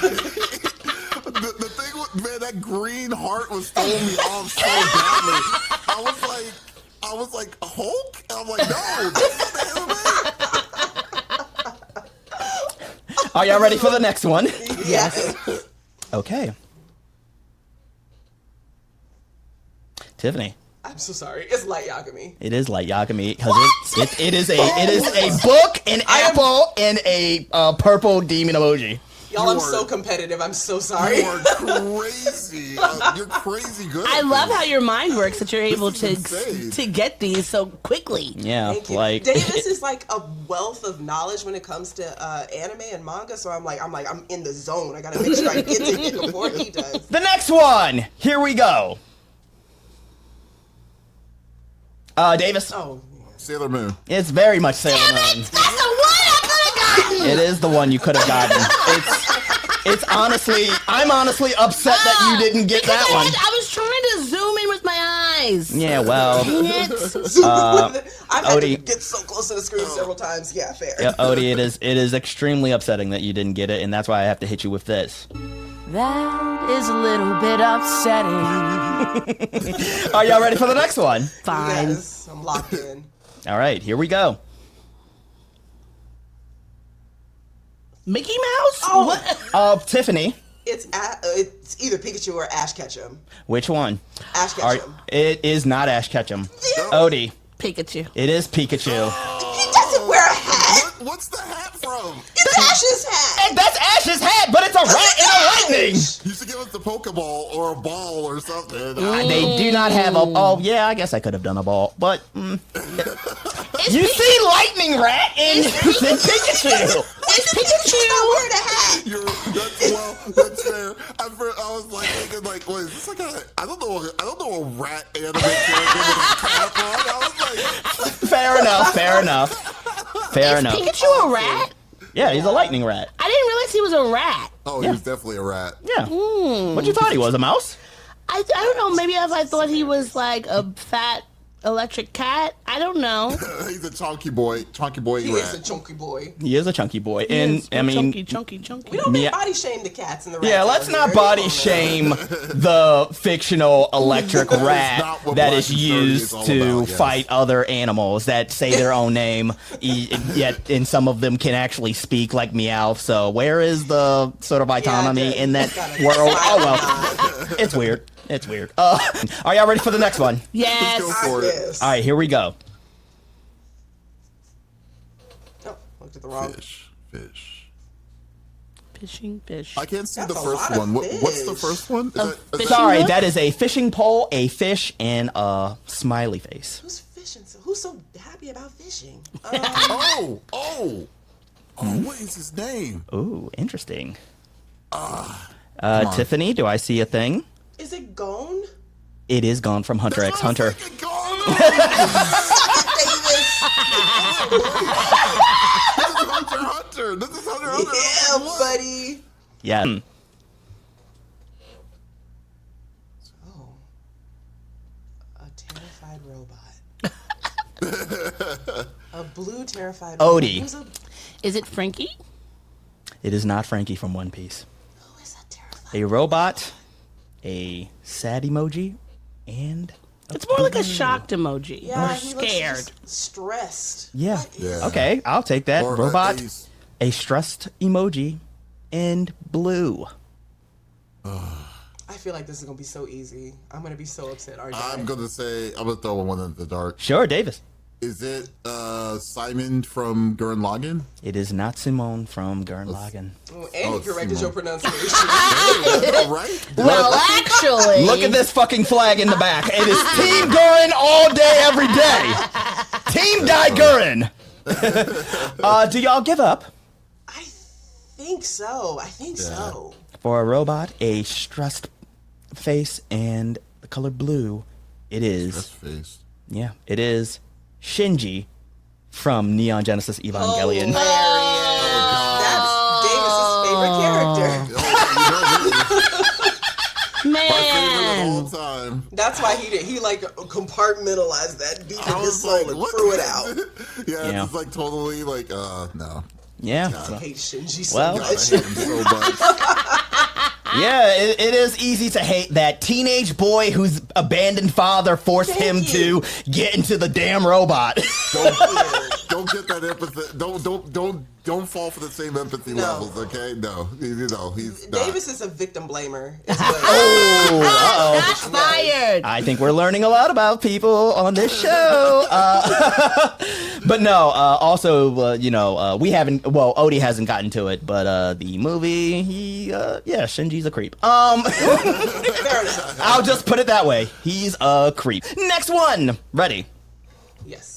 S5: The thing with, man, that green heart was throwing me off so badly. I was like, Hulk? And I'm like, no, this is the anime.
S2: Are y'all ready for the next one?
S3: Yes.
S2: Okay. Tiffany.
S3: I'm so sorry. It's Light Yagami.
S2: It is Light Yagami because it is a book, an apple, and a purple demon emoji.
S3: Y'all, I'm so competitive. I'm so sorry.
S5: You are crazy. You're crazy good.
S1: I
S5: at
S1: love
S5: this.
S1: how your mind works that you're able to
S5: insane.
S1: get these so quickly.
S2: Yeah,
S3: Thank you.
S2: like
S3: Davis is like a wealth of knowledge when it comes to anime and manga, so I'm in the zone. I gotta make sure I get to it before he does.
S2: the next one. Here we go. Davis.
S3: Oh,
S5: Sailor Moon.
S2: It's very much Sailor Moon.
S1: That's the one I could have gotten.
S2: It is the one you could have gotten. It's honestly, I'm honestly upset that you didn't get
S1: Because
S2: that one.
S1: I was trying to zoom in with my eyes.
S2: Yeah, well,
S1: Dang it.
S3: I've had to
S2: Odie.
S3: get so close to the screen several times. Yeah, fair.
S2: yeah, Odie, it is extremely upsetting that you didn't get it, and that's why I have to hit you with this.
S1: That is a little bit upsetting.
S2: Are y'all ready for the next one?
S1: Fine.
S3: Yes, I'm locked in.
S2: All right, here we go.
S1: Mickey Mouse?
S3: Oh.
S1: What?
S2: Tiffany,
S3: It's either Pikachu or Ash Ketchum.
S2: which one?
S3: Ash Ketchum.
S2: It is not Ash Ketchum. Odie,
S1: Pikachu.
S2: it is Pikachu.
S3: He doesn't wear a hat.
S5: What's the hat from?
S3: It's Ash's hat.
S2: And that's Ash's hat, but it's a rat and a lightning.
S5: You should give us a Pokeball or a ball or something.
S2: They do not have a. Oh, yeah, I guess I could have done a ball, but you see Lightning Rat and you see Pikachu.
S3: It's Pikachu not wearing a hat.
S5: That's fair. I was like thinking, like, wait, is this like a? I don't know a rat anime character with a cap on. I was like,
S2: Fair enough.
S1: Pikachu a rat?
S2: Yeah, he's a lightning rat.
S1: I didn't realize he was a rat.
S5: oh, he was definitely a rat.
S2: Yeah. What you thought he was, a mouse?
S1: I don't know. Maybe if I thought he was like a fat Electric cat? I don't know.
S5: He's a chunky boy
S3: He is a
S5: rat.
S3: chunky boy.
S2: He is a chunky boy, and
S1: Yes,
S2: I mean,
S1: chunky.
S3: We don't make
S2: Yeah.
S3: body shame the cats and the rats.
S2: yeah,
S3: out
S2: let's
S3: here.
S2: not body shame the fictional electric rat
S5: not what
S2: that
S5: Black
S2: is
S5: and Sturdy is
S2: used
S5: all
S2: to
S5: about, yes.
S2: fight other animals that say their own name, yet and some of them can actually speak like meow. So where is the sort of autonomy in that
S3: gotta-
S2: world? Oh well, it's weird. It's weird. Are y'all ready for the next one?
S1: Yes.
S5: Let's go for it.
S3: Yes.
S2: All right, here we go.
S3: Oh, looked at the wrong.
S5: Fish.
S1: Fishing fish.
S5: I can't see
S3: That's
S5: the
S3: a
S5: first
S3: lot of
S5: one. What's the
S3: fish.
S5: first one?
S1: Fishing
S2: Sorry,
S1: hook?
S2: that is a fishing pole, a fish, and a smiley face.
S3: Who's fishing? Who's so happy about fishing?
S5: Oh, what is his name?
S2: Ooh, interesting. Tiffany, do I see a thing?
S3: Is it Gone?
S2: It is gone from Hunter x Hunter.
S5: Freaking gone. Hunter. This is Hunter.
S3: Yeah, buddy.
S2: Yeah.
S3: Oh, a terrified robot. A blue terrified robot.
S2: Odie.
S1: Is it Frankie?
S2: It is not Frankie from One Piece.
S3: Who is a terrified?
S2: A robot, a sad emoji, and
S1: It's more like a shocked emoji.
S3: Yeah,
S1: Or
S3: he looks
S1: scared.
S3: just stressed.
S2: yeah.
S3: What is-
S5: Yeah.
S2: Okay, I'll take that.
S5: Or,
S2: Robot,
S5: he's-
S2: a stressed emoji, and blue.
S3: I feel like this is gonna be so easy. I'm gonna be so upset. RJ.
S5: I'm gonna throw one in the dark.
S2: Sure, Davis.
S5: Is it Simon from Gurren Lagann?
S2: It is not Simone from Gurren Lagann.
S3: Oh, and you corrected your
S5: Simone.
S3: pronunciation.
S5: All right.
S1: Well, actually,
S2: Look at this fucking flag in the back. It is Team Gurren all day, every day. Team Die Gurren. Do y'all give up?
S3: I think so. So.
S2: For a robot, a stressed face, and the color blue, it
S5: That's
S2: is,
S5: face.
S2: yeah, it is Shinji from Neon Genesis Evangelion.
S3: That's Davis's favorite character.
S1: man.
S5: All time.
S3: That's why he like compartmentalized that deep in
S5: I
S3: his
S5: was
S3: soul
S5: like,
S3: and
S5: what?
S3: threw it out.
S2: Yeah.
S5: It's like totally like no.
S2: Yeah,
S3: I hate Shinji so
S2: Well-
S5: God, I
S3: much.
S5: hate him so much.
S2: yeah, it is easy to hate that teenage boy whose abandoned father forced him
S3: Thank you.
S2: to get into the damn robot.
S5: Don't get that empathy. Don't fall for the same empathy
S3: No.
S5: levels. Okay, no, he's not.
S3: Davis is a victim blamer. Is what-
S1: Shots fired.
S2: I think we're learning a lot about people on this show. But no, also, we haven't, well, Odie hasn't gotten to it, but the movie, Shinji's a creep.
S3: Fair enough.
S2: I'll just put it that way. He's a creep. Next one. Ready.
S3: Yes.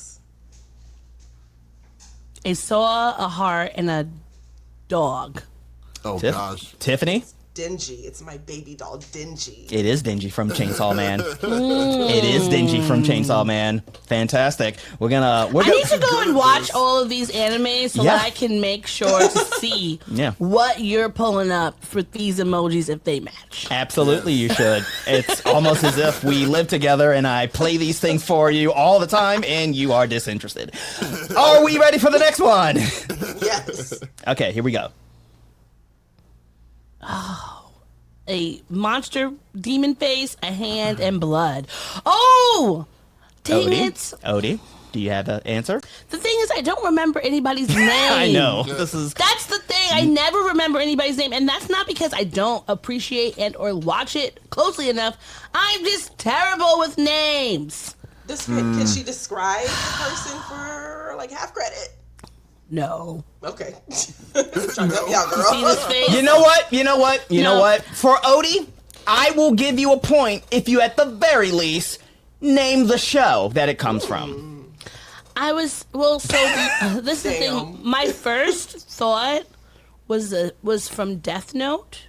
S1: I saw a heart and a dog.
S5: Oh
S2: Tiff?
S5: gosh.
S2: Tiffany?
S3: Dingy. It's my baby doll, Dingy.
S2: It is Dingy from Chainsaw Man. It is Dingy from Chainsaw Man. Fantastic. We're
S1: I
S2: gonna
S1: need to go and watch all of these animes so
S2: Yeah.
S1: that I can make sure to see
S2: Yeah.
S1: what you're pulling up for these emojis if they match.
S2: Absolutely, you should. It's almost as if we live together and I play these things for you all the time and you are disinterested. Are we ready for the next one?
S3: Yes.
S2: Okay, here we go.
S1: A monster demon face, a hand, and blood. Oh! Dang it.
S2: Odie, do you have an answer?
S1: The thing is, I don't remember anybody's name.
S2: I know. This is
S1: That's the thing. I never remember anybody's name, and that's not because I don't appreciate and or watch it closely enough. I'm just terrible with names.
S3: Can she describe the person for like half credit?
S1: No.
S3: Okay. Trying to help you out, girl.
S1: See this face?
S2: You know what?
S1: No.
S2: what? For Odie, I will give you a point if you at the very least name the show that it comes from.
S1: I was this is the thing.
S3: Damn.
S1: My first thought was from Death Note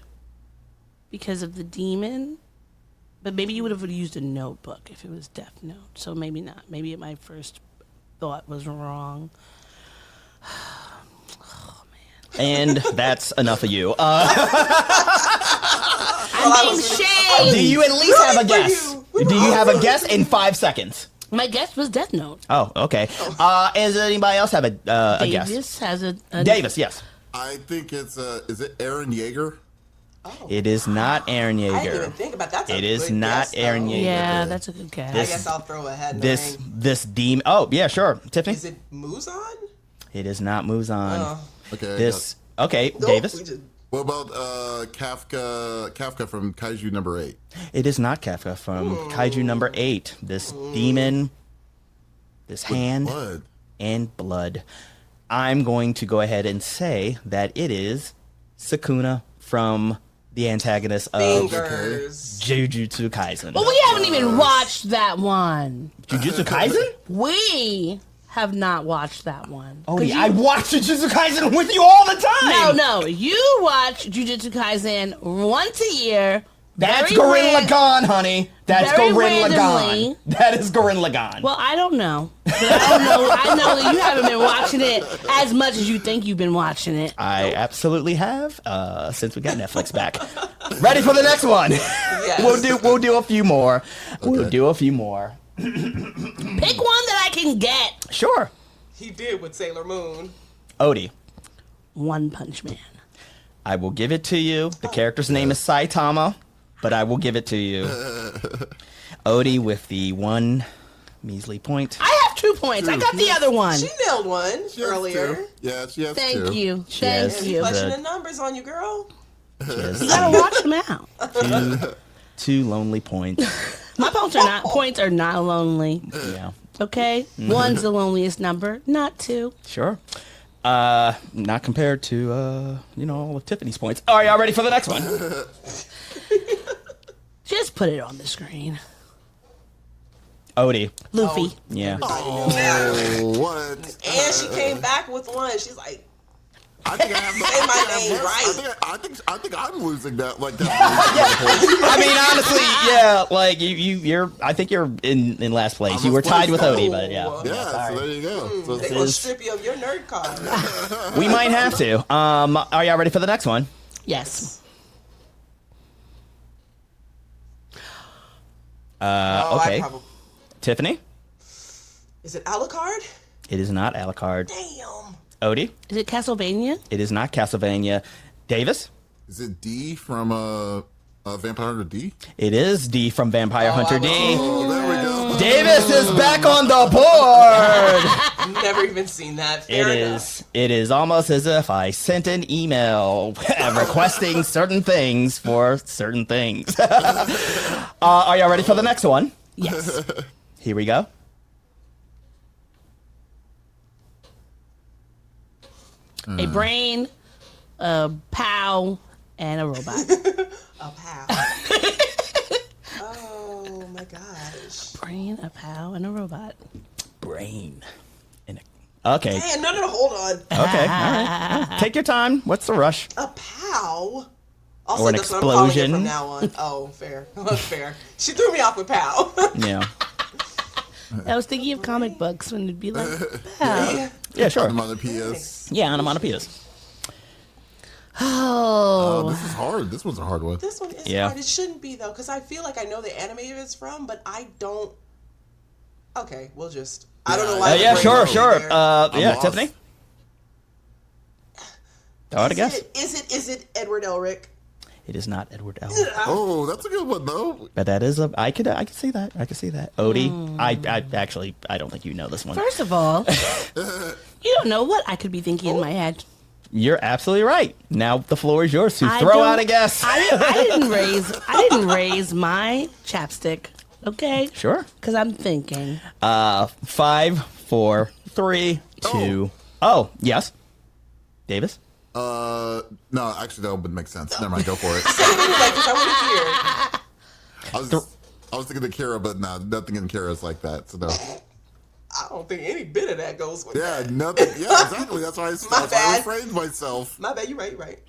S1: because of the demon, but maybe you would have used a notebook if it was Death Note. So maybe not. Maybe my first thought was wrong.
S2: And that's enough of you.
S1: I'm being shamed.
S2: Do you at least have a guess?
S3: you. We were
S2: Do you have a
S3: awesome.
S2: guess in 5 seconds?
S1: My guess was Death Note.
S2: Oh, okay. Does anybody else have a guess?
S1: Davis has a
S2: Davis, yes.
S5: I think it's is it Aaron Yeager?
S3: Oh.
S2: It is not Aaron Yeager.
S3: I didn't even think about that.
S2: It is not Aaron Yeager.
S1: Yeah, that's a good guess.
S3: I guess I'll throw a head in
S2: This
S3: the ring.
S2: this demon. Oh yeah, sure. Tiffany.
S3: Is it Muzan?
S2: It is not Muzan.
S5: Okay.
S2: This. Okay,
S3: Nope,
S2: Davis.
S3: we just-
S5: What about Kafka from Kaiju number 8?
S2: It is not Kafka from Kaiju number 8. This demon, this hand,
S5: Blood.
S2: and blood. I'm going to go ahead and say that it is Sukuna from the antagonist of
S3: Fingers.
S2: Jujutsu Kaisen.
S1: But we haven't even watched that one.
S2: Jujutsu Kaisen?
S1: We have not watched that one.
S2: Oh,
S1: 'Cause
S2: yeah, I
S1: you-
S2: watch Jujutsu Kaisen with you all the time.
S1: No, you watch Jujutsu Kaisen once a year.
S2: That's
S1: very
S2: Gurren
S1: ran-
S2: Lagann, honey. That's
S1: very
S2: Gurren
S1: randomly.
S2: Lagann. That is Gurren Lagann.
S1: Well, I don't know. But I don't know. I know that you haven't been watching it as much as you think you've been watching it.
S2: I absolutely have, since we got Netflix back. Ready for the next one?
S3: Yes.
S2: We'll do a few more. We'll
S5: Okay.
S2: do a few more.
S1: Pick one that I can get.
S2: Sure.
S3: He did with Sailor Moon.
S2: Odie,
S1: One Punch Man.
S2: I will give it to you. The character's name is Saitama, but I will give it to you. Odie with the one measly point.
S1: I have 2 points. I got the other one.
S3: She nailed one
S5: She has
S3: earlier.
S5: 2. Yeah, she has 2.
S1: Thank you.
S2: She has
S1: Thank you.
S3: Punching
S2: The-
S3: the numbers on you, girl.
S1: You gotta watch them out.
S2: Two lonely points.
S1: My points are not lonely.
S2: Yeah,
S1: Okay? One's the loneliest number, not 2.
S2: sure. Not compared to, all of Tiffany's points. Are y'all ready for the next one?
S1: Just put it on the screen.
S2: Odie.
S1: Luffy.
S2: Yeah.
S5: Oh, what?
S3: And she came back with one. She's like,
S5: I think I have the,
S3: Say my
S5: I think I
S3: name
S5: have
S3: right.
S5: this. I think I'm losing that. Like that.
S2: I mean, honestly, yeah. Like you're. I think you're in last place. You were tied with Odie, but yeah.
S5: Yeah, so there you go. So
S3: they gonna strip you of your nerd card.
S2: We might have to. Are y'all ready for the next one?
S1: Yes.
S2: Okay.
S3: I probably,
S2: Tiffany.
S3: is it Alucard?
S2: It is not Alucard.
S3: Damn.
S2: Odie.
S1: Is it Castlevania?
S2: It is not Castlevania. Davis.
S5: Is it D from Vampire Hunter D?
S2: It is D from Vampire Hunter D.
S5: Oh, there we go.
S2: Davis is back on the board.
S3: Never even seen that.
S2: It
S3: Fair enough.
S2: is. It is almost as if I sent an email requesting certain things for certain things. Are y'all ready for the next one?
S1: Yes.
S2: Here we go.
S1: A brain, a POW, and a robot.
S3: A pal. Oh my gosh.
S1: Brain, a POW, and a robot.
S2: Brain. Okay.
S3: Hey, no, hold on.
S2: Okay. All right. Take your time. What's the rush?
S3: A pow? Also,
S2: Or an
S3: that's what I'm calling it
S2: explosion.
S3: from now on. Oh, fair. Fair. She threw me off with pow.
S2: Yeah.
S1: I was thinking of comic books when it'd be like, POW.
S2: Yeah, sure.
S5: Onomatopoeias.
S2: Yeah, onomatopoeias.
S1: Oh.
S5: This is hard. This one's a hard one.
S3: This one is
S2: Yeah.
S3: hard. It shouldn't be, though, because I feel like I know the anime it's from, but I don't. Okay, we'll just. I don't know why.
S2: Yeah,
S3: the
S2: sure,
S3: brain
S2: sure.
S3: went there.
S2: Yeah,
S5: lost.
S2: Tiffany? Throw out a guess.
S3: Is it Edward Elric?
S2: It is not Edward Elric.
S5: Oh, that's a good one though.
S2: But that is I could see that. I could see that. Odie, I actually I don't think you know this one.
S1: First of all, you don't know what I could be thinking in my head.
S2: You're absolutely right. Now the floor is yours to
S1: I
S2: throw
S1: don't-
S2: out a guess.
S1: I didn't raise my chapstick. Okay.
S2: Sure.
S1: Because I'm thinking.
S2: 5, 4, 3, 2. Oh, yes. Davis?
S5: No, actually that would make sense. Never mind, go for it.
S3: Like, 'cause I want to hear.
S5: I was thinking of Kira, but no, nothing in Kira is like that. So no.
S3: I don't think any bit of that goes with
S5: Yeah,
S3: that.
S5: nothing. Yeah, exactly. That's why I
S3: bad.
S5: refrained myself.
S3: My bad, you're right.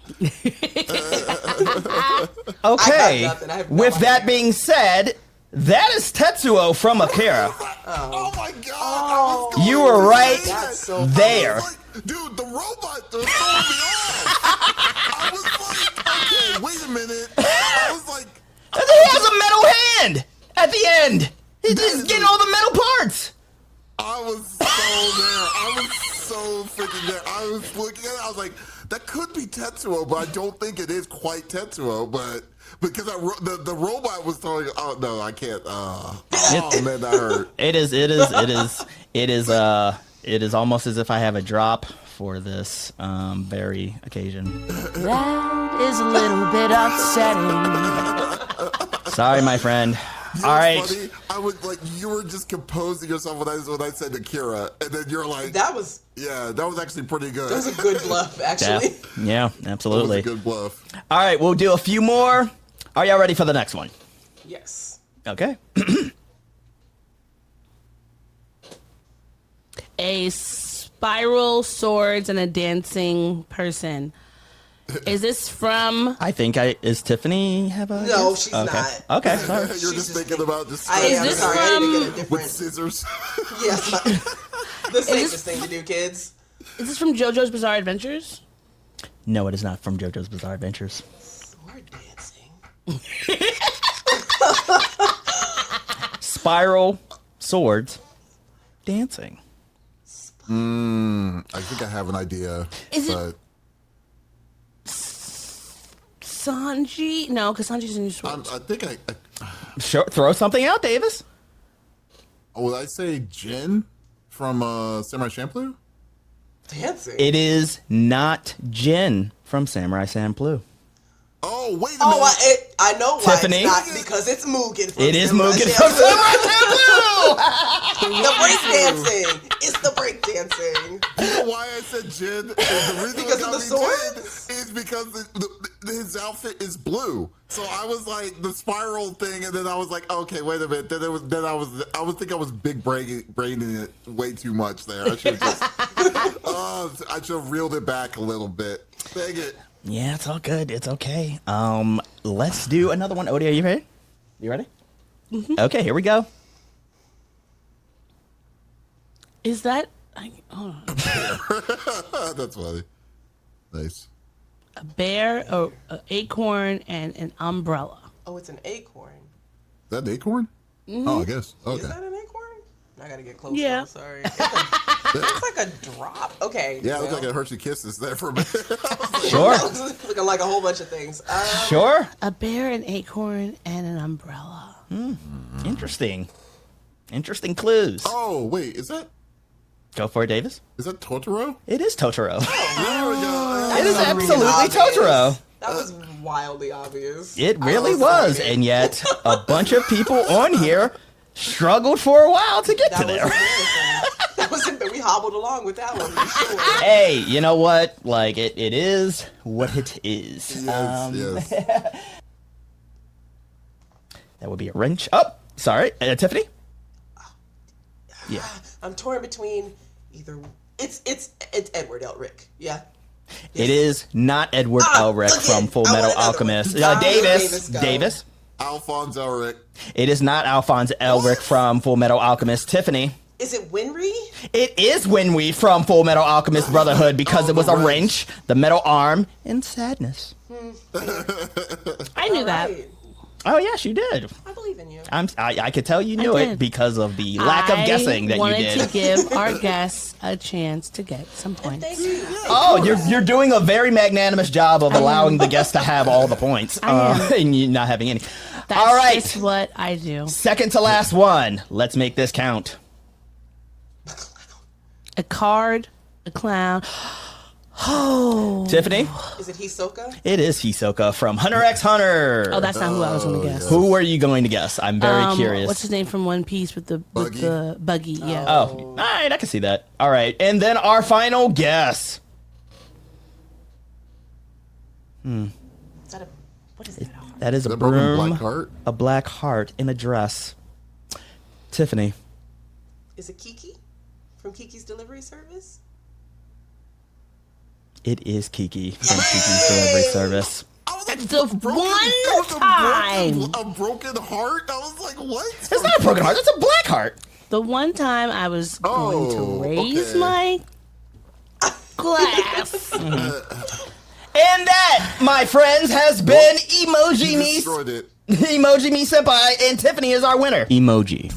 S2: Okay.
S3: nothing. I have no
S2: With that
S3: idea.
S2: being said, that is Tetsuo from Akira.
S5: Oh my god! I was going
S2: You were
S5: to
S2: right
S5: say that.
S3: That's so
S2: there.
S5: I was like, dude, the robot threw me off. I was like, okay, wait a minute. I was like,
S2: He has a metal hand at the end. He's getting all the metal parts.
S5: thinking that. I was looking at it. I was like, that could be Tetsuo, but I don't think it is quite Tetsuo. But because the robot was telling, oh no, I can't. Oh man, that hurt.
S2: It is almost as if I have a drop for this very occasion.
S1: That is a little bit upsetting.
S2: Sorry, my friend.
S5: You know
S2: All right.
S5: what's funny? I was like, you were just composing yourself when I said Akira, and then you're like,
S3: That was
S5: actually pretty good.
S3: that was a good bluff, actually.
S2: Yeah,
S5: That was
S2: absolutely.
S5: a good bluff.
S2: All right, we'll do a few more. Are y'all ready for the next one?
S3: Yes.
S2: Okay.
S1: A spiral, swords, and a dancing person. Is this from?
S2: I think is Tiffany have a
S3: No,
S2: guess?
S3: she's
S2: okay.
S3: not.
S2: Okay, sorry.
S5: You're
S3: She's
S5: just
S3: just
S5: thinking about this
S3: I am
S1: this
S3: sorry. I need to get a
S5: with
S3: different.
S5: scissors.
S3: Yes, the safest thing to do, kids.
S1: Is this from JoJo's Bizarre Adventures?
S2: No, it is not from JoJo's Bizarre Adventures.
S3: Sword dancing.
S2: Spiral, swords, dancing.
S5: I think I have an idea.
S1: Is it-
S5: but
S1: Sanji? No, because Sanji's in New Sword.
S5: I think I
S2: Sure, throw something out, Davis.
S5: would I say Jin from Samurai Champloo?
S3: Dancing.
S2: It is not Jin from Samurai Champloo.
S5: Oh, wait a minute.
S3: Oh, I know why
S2: Tiffany?
S3: it's not because it's Mugen. From
S2: It is
S3: Samurai
S2: Mugen from
S3: Champloo.
S2: Samurai Champloo.
S3: The breakdancing. It's the breakdancing.
S5: You know why I said Jin? The reason
S3: Because
S5: it got
S3: of the
S5: me
S3: swords?
S5: Jin is because his outfit is blue. So I was like the spiral thing, and then I was like, okay, wait a minute. Then I was thinking I was big braining it way too much there. I should have just I should have reeled it back a little bit. Dang it.
S2: Yeah, it's all good. It's okay. Let's do another one. Odie, are you ready? You ready? Mm-hmm. Okay, here we go.
S1: Is that? Hold on.
S5: That's funny. Nice.
S1: A bear, an acorn, and an umbrella.
S3: Oh, it's an acorn.
S5: Is that an acorn? Oh, I guess. Okay.
S3: Is that an acorn? I gotta get closer.
S1: Yeah.
S3: I'm sorry. It's like a drop. Okay.
S5: Yeah, it looked
S3: well,
S5: like a Hershey Kisses there for a minute.
S2: Sure.
S3: looking like a whole bunch of things.
S2: Sure.
S1: A bear, an acorn, and an umbrella.
S2: Interesting. Interesting clues.
S5: Oh, wait, is that
S2: Go for it, Davis.
S5: Totoro?
S2: It is Totoro.
S5: There we go.
S2: It is
S3: That was
S2: absolutely
S3: obvious.
S2: Totoro.
S3: That was wildly obvious.
S2: It really
S3: Oh,
S2: was,
S3: sorry.
S2: and yet a bunch of people on here struggled for a while to get
S3: That
S2: to
S3: was
S2: there.
S3: embarrassing. That was we hobbled along with that one for sure.
S2: Hey, you know what? Like it is what it is.
S5: Yes.
S2: That would be a wrench. Oh, sorry, Tiffany. Yeah,
S3: I'm torn between either. It's Edward Elric. Yeah.
S2: it is not Edward Elric
S3: look
S2: from
S3: it.
S2: Full
S3: I
S2: Metal
S3: want another
S2: Alchemist.
S3: one.
S2: Davis.
S3: go.
S2: Davis.
S5: Alphonse Elric.
S2: It is not Alphonse Elric from Full Metal Alchemist. Tiffany.
S3: Is it Winry?
S2: It is Winry from Full Metal Alchemist Brotherhood because it was a wrench, the metal arm, and sadness.
S1: I knew that.
S3: Right.
S2: Oh yes, you did.
S3: I believe in you.
S2: I could tell you knew
S1: did.
S2: it because of the lack of guessing that you
S1: wanted
S2: did.
S1: to give our guests a chance to get some points.
S3: Thank you.
S2: Oh, you're doing a very magnanimous job of allowing the guests to have all the points and you not having any.
S1: That's
S2: all right,
S1: just what I do.
S2: second to last one. Let's make this count.
S1: A card, a clown. Oh,
S2: Tiffany,
S3: Is it Hisoka?
S2: it is Hisoka from Hunter x Hunter.
S1: oh, that's not who I was going to guess.
S2: Who were you going to guess? I'm very curious.
S1: What's his name from One Piece with the buggy? Yeah.
S2: Oh, all right, I can see that. All right, and then our final guess.
S3: Is that a what is that?
S2: That is a
S5: That broken
S2: broom,
S5: black heart?
S2: a black heart in a dress. Tiffany.
S3: Is it Kiki from Kiki's Delivery Service?
S2: It is Kiki from Kiki's Delivery Service.
S5: I was like,
S1: The one time.
S5: A broken heart? I was like, what?
S2: It's not a broken heart. It's a black heart.
S1: The one time I was going to raise
S5: okay.
S1: my glass.
S2: And that, my friends, has been Emoji
S5: You
S2: Me,
S5: destroyed it.
S2: Emoji Me Senpai, and Tiffany is our winner. Emoji.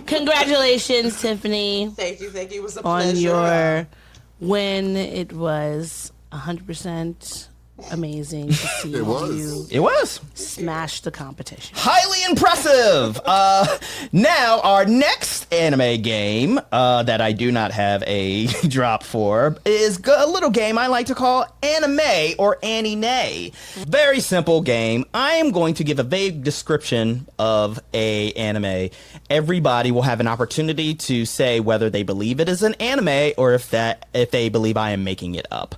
S1: Congratulations, Tiffany,
S3: Thank you. It was a
S1: on
S3: pleasure.
S1: your win. It was 100% amazing to see
S5: It was.
S1: you
S2: It was
S1: smash the competition.
S2: highly impressive. Now our next anime game that I do not have a drop for is a little game I like to call Anime or Anime. Very simple game. I am going to give a vague description of a anime. Everybody will have an opportunity to say whether they believe it is an anime or if they believe I am making it up.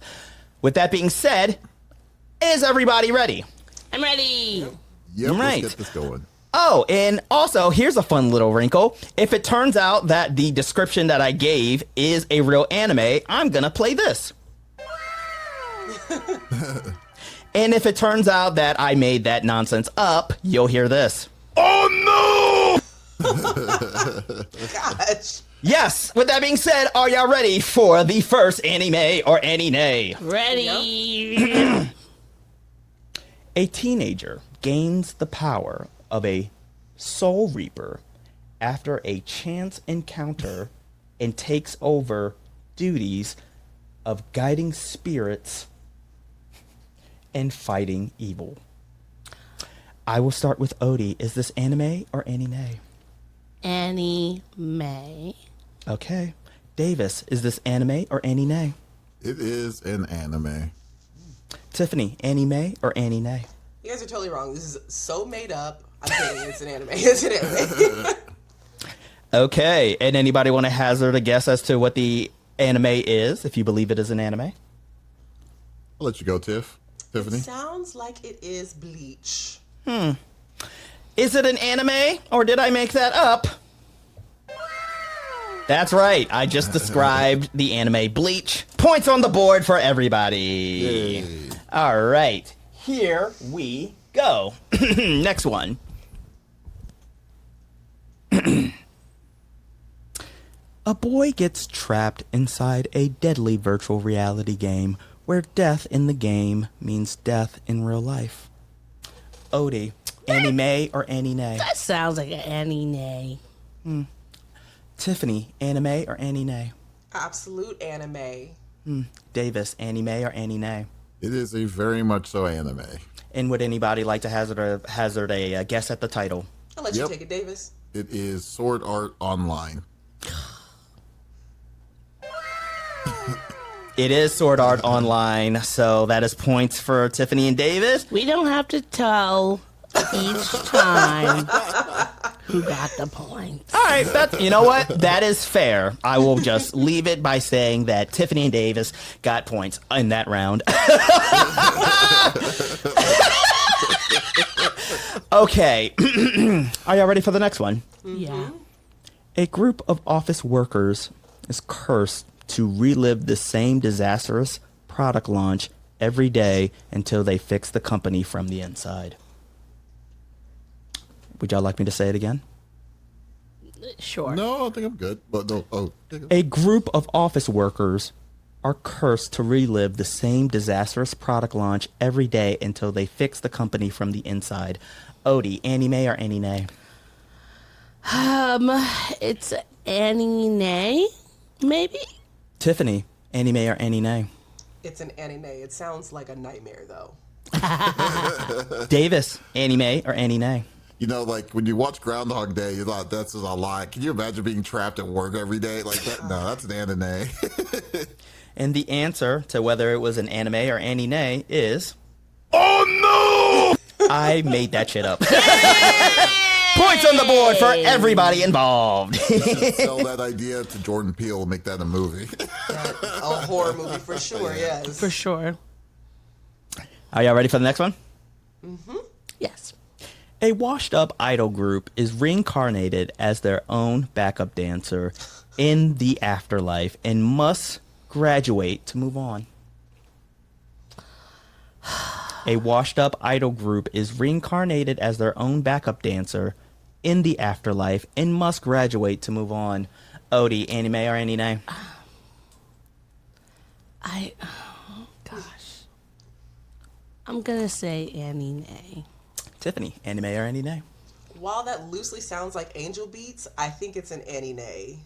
S2: With that being said, is everybody ready?
S1: I'm ready.
S5: Yep,
S2: Right.
S5: let's get this going.
S2: Oh, and also, here's a fun little wrinkle. If it turns out that the description that I gave is a real anime, I'm gonna play this. And if it turns out that I made that nonsense up, you'll hear this. Oh no!
S3: Gosh.
S2: Yes, with that being said, are y'all ready for the first anime or anime?
S1: Ready.
S2: A teenager gains the power of a soul reaper after a chance encounter and takes over duties of guiding spirits and fighting evil. I will start with Odie. Is this anime or anime?
S1: Anime.
S2: Okay. Davis, is this anime or anime?
S5: It is an anime.
S2: Tiffany, anime or anime?
S3: You guys are totally wrong. This is so made up. I'm kidding. It's an anime. It's an anime.
S2: Okay. And anybody want to hazard a guess as to what the anime is, if you believe it is an anime?
S5: I'll let you go, Tiffany.
S3: Sounds like it is Bleach.
S2: Is it an anime or did I make that up? That's right. I just described the anime Bleach. Points on the board for everybody.
S5: Yay.
S2: All right. Here we go. Next one. A boy gets trapped inside a deadly virtual reality game where death in the game means death in real life. Odie, anime or anime?
S1: That sounds like an anime.
S2: Tiffany, anime or anime?
S3: Absolute anime.
S2: Davis, anime or anime?
S5: It is a very much so anime.
S2: And would anybody like to hazard a guess at the title?
S3: I'll let you take it, Davis.
S5: It is Sword Art Online.
S2: It is Sword Art Online, so that is points for Tiffany and Davis.
S1: We don't have to tell each time who got the points.
S2: All right, you know what? That is fair. I will just leave it by saying that Tiffany and Davis got points in that round. Okay. Are y'all ready for the next one?
S1: Yeah.
S2: A group of office workers is cursed to relive the same disastrous product launch every day until they fix the company from the inside. Would y'all like me to say it again?
S1: Sure.
S5: No, I think I'm good. But no,
S2: A group of office workers are cursed to relive the same disastrous product launch every day until they fix the company from the inside. Odie, anime or anime?
S1: It's anime, maybe?
S2: Tiffany, anime or anime?
S3: It's an anime. It sounds like a nightmare, though.
S2: Davis, anime or anime?
S5: you know, like when you watch Groundhog Day, you thought that's just a lie. Can you imagine being trapped at work every day like that? No, that's an anime.
S2: And the answer to whether it was an anime or anime is... Oh no! I made that shit up. Points on the board for everybody involved.
S5: Sell that idea to Jordan Peele and make that a movie.
S3: A horror movie for sure, yes.
S1: For sure.
S2: Are y'all ready for the next one?
S3: Mm-hmm.
S1: Yes.
S2: A washed-up idol group is reincarnated as their own backup dancer in the afterlife and must graduate to move on. A washed-up idol group is reincarnated as their own backup dancer in the afterlife and must graduate to move on. Odie, anime or anime?
S1: Oh, gosh. I'm going to say anime.
S2: Tiffany, anime or anime?
S3: While that loosely sounds like Angel Beats, I think it's an anime.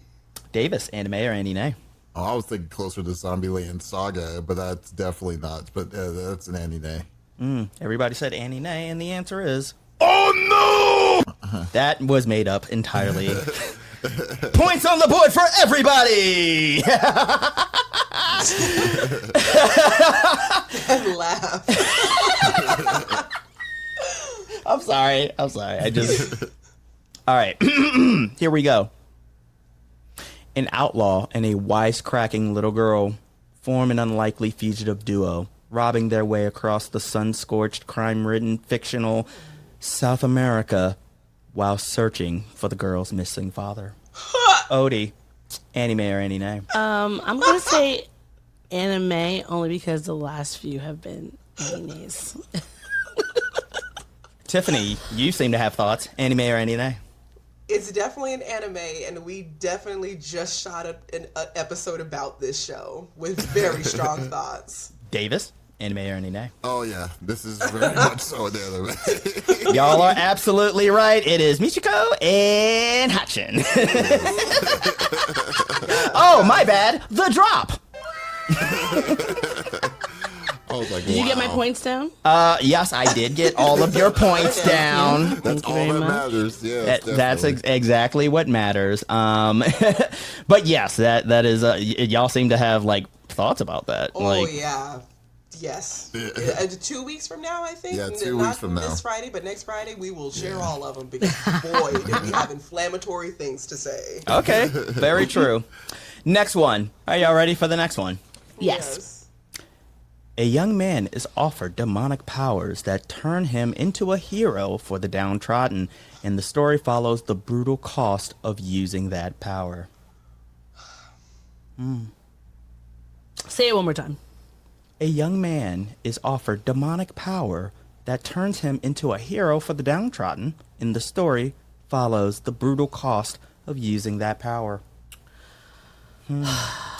S2: Davis, anime or anime?
S5: Oh, I was thinking closer to Zombieland Saga, but that's definitely not. But that's an anime.
S2: Everybody said anime, and the answer is, oh no! That was made up entirely. Points on the board for everybody!
S3: And laugh.
S2: I'm sorry. I just. All right. Here we go. An outlaw and a wisecracking little girl form an unlikely fugitive duo, robbing their way across the sun-scorched, crime-ridden, fictional South America while searching for the girl's missing father. Odie, anime or anime?
S1: I'm gonna say anime only because the last few have been animes.
S2: Tiffany, you seem to have thoughts. Anime or anime?
S3: It's definitely an anime, and we definitely just shot an episode about this show with very strong thoughts.
S2: Davis, anime or anime?
S5: Oh yeah, this is very much so an anime.
S2: Y'all are absolutely right. It is Michiko and Hachin. Oh, my bad. The drop.
S5: I was like,
S1: Did you get my points down?
S2: Yes, I did get all of your points down.
S5: That's
S1: Thank you
S5: all
S1: very
S5: that
S1: much.
S5: matters. Yeah,
S2: That's exactly what matters. But yes, that is. Y'all seem to have like thoughts about that.
S3: Oh
S2: like,
S3: yeah, yes. 2 weeks from now, I think.
S5: Yeah, 2
S3: Not
S5: weeks from now.
S3: This Friday, but next Friday we will share all of them because boy, did we have inflammatory things to say.
S2: okay, very true. Next one. Are y'all ready for the next one?
S1: Yes.
S2: A young man is offered demonic powers that turn him into a hero for the downtrodden, and the story follows the brutal cost of using that power.
S1: Say it one more time.
S2: A young man is offered demonic power that turns him into a hero for the downtrodden, and the story follows the brutal cost of using that power.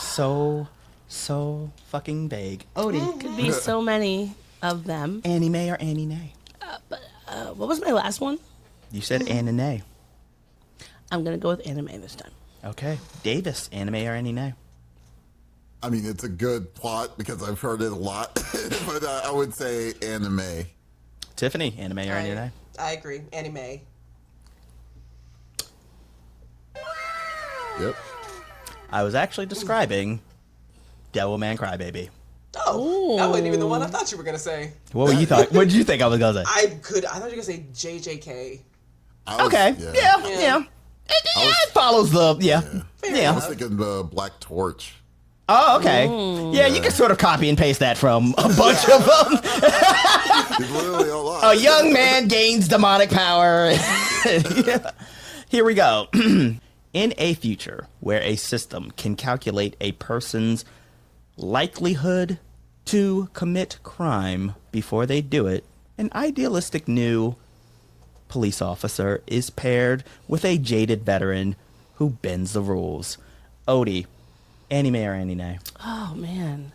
S2: So fucking vague. Odie,
S1: Could be so many of them.
S2: anime or anime?
S1: What was my last one?
S2: You said anime.
S1: I'm gonna go with anime this time.
S2: Okay. Davis, anime or anime?
S5: I mean, it's a good plot because I've heard it a lot, but I would say anime.
S2: Tiffany, anime or anime?
S3: I agree. Anime.
S5: Yep.
S2: I was actually describing Devilman Crybaby.
S3: Oh, that wasn't even the one I thought you were gonna say.
S2: What were you thought? What did you think I was gonna say?
S3: I thought you were gonna say JJK.
S2: Okay. Yeah. It follows the
S5: I was thinking the Black Torch.
S2: Oh, okay. Yeah, you can sort of copy and paste that from a bunch of them.
S5: It's literally a lot.
S2: A young man gains demonic power. Here we go. In a future where a system can calculate a person's likelihood to commit crime before they do it, an idealistic new police officer is paired with a jaded veteran who bends the rules. Odie, anime or anime?
S1: Oh man.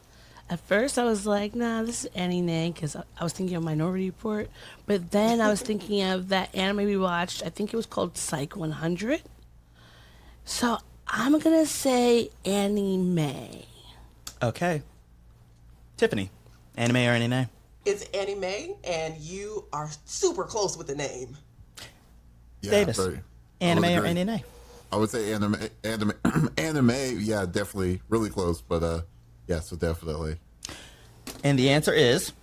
S1: At first I was like, nah, this is anime because I was thinking of Minority Report, but then I was thinking of that anime we watched. I think it was called Psych 100. So I'm gonna say anime.
S2: Okay. Tiffany, anime or anime?
S3: It's anime, and you are super close with the name.
S5: Yeah,
S2: Davis,
S5: I
S2: anime
S5: would
S2: or
S5: agree.
S2: anime?
S5: I would say anime. Anime, yeah, definitely. Really close, but yeah, so definitely.
S2: And the answer is,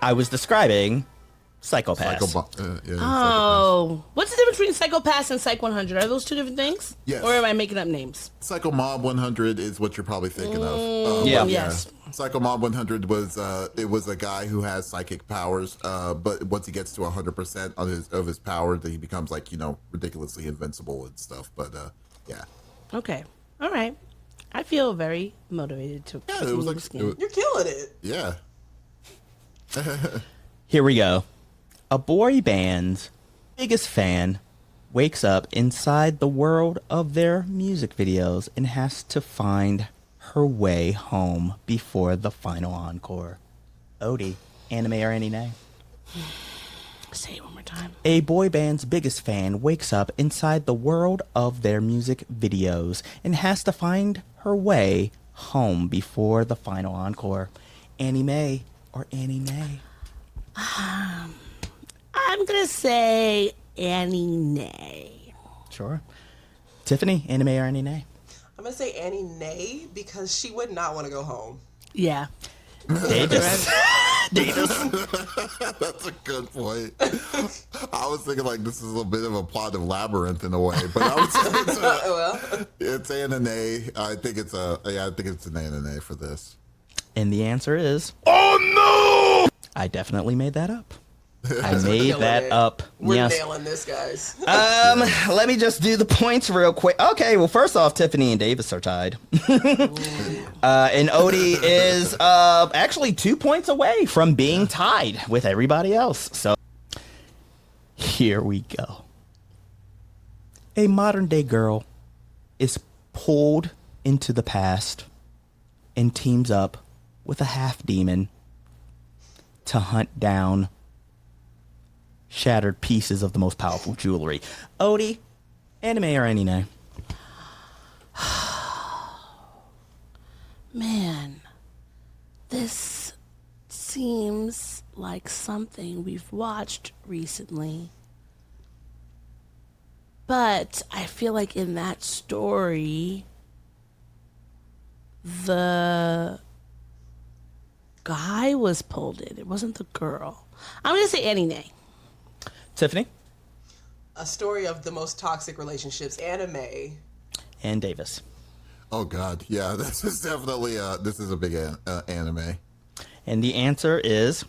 S2: I was describing Psychopaths.
S1: Oh, what's the difference between Psychopaths and Psych 100? Are those two different things?
S5: Yes.
S1: Or am I making up names?
S5: Psycho Mob 100 is what you're probably thinking of.
S2: Yeah.
S5: but
S1: Yes.
S5: Psycho Mob 100 was it was a guy who has psychic powers, but once he gets to 100% of his power, then he becomes like ridiculously invincible and stuff. But yeah.
S1: Okay. All right. I feel very motivated to
S5: Yeah, it
S1: continue
S5: was like
S1: this game.
S3: You're killing it.
S5: yeah.
S2: Here we go. A boy band's biggest fan wakes up inside the world of their music videos and has to find her way home before the final encore. Odie, anime or anime?
S1: Say it one more time.
S2: A boy band's biggest fan wakes up inside the world of their music videos and has to find her way home before the final encore. Annie Mae or Annie Nay?
S1: I'm going to say Annie Nay.
S2: Sure. Tiffany, Annie Mae or Annie Nay?
S3: I'm going to say Annie Nay because she would not want to go home.
S1: Yeah.
S2: Davis. Davis.
S5: That's a good point. I was thinking like this is a bit of a plot of Labyrinth in a way, but I would say it's Anna Nay. I think it's an Anna Nay for this.
S2: And the answer is, oh no! I definitely made that up. I made that up.
S3: We're
S2: yes.
S3: nailing this, guys.
S2: Let me just do the points real quick. Okay, well, first off, Tiffany and Davis are tied. And Odie is actually 2 points away from being tied with everybody else. So here we go. A modern day girl is pulled into the past and teams up with a half demon to hunt down shattered pieces of the most powerful jewelry. Odie, anime or Annie Nay?
S1: Man, this seems like something we've watched recently. But I feel like in that story, the guy was pulled in. It wasn't the girl. I'm going to say Annie Nay.
S2: Tiffany?
S3: A story of the most toxic relationships, anime.
S2: And Davis.
S5: Oh God, yeah, this is definitely this is a big anime.
S2: And the answer is,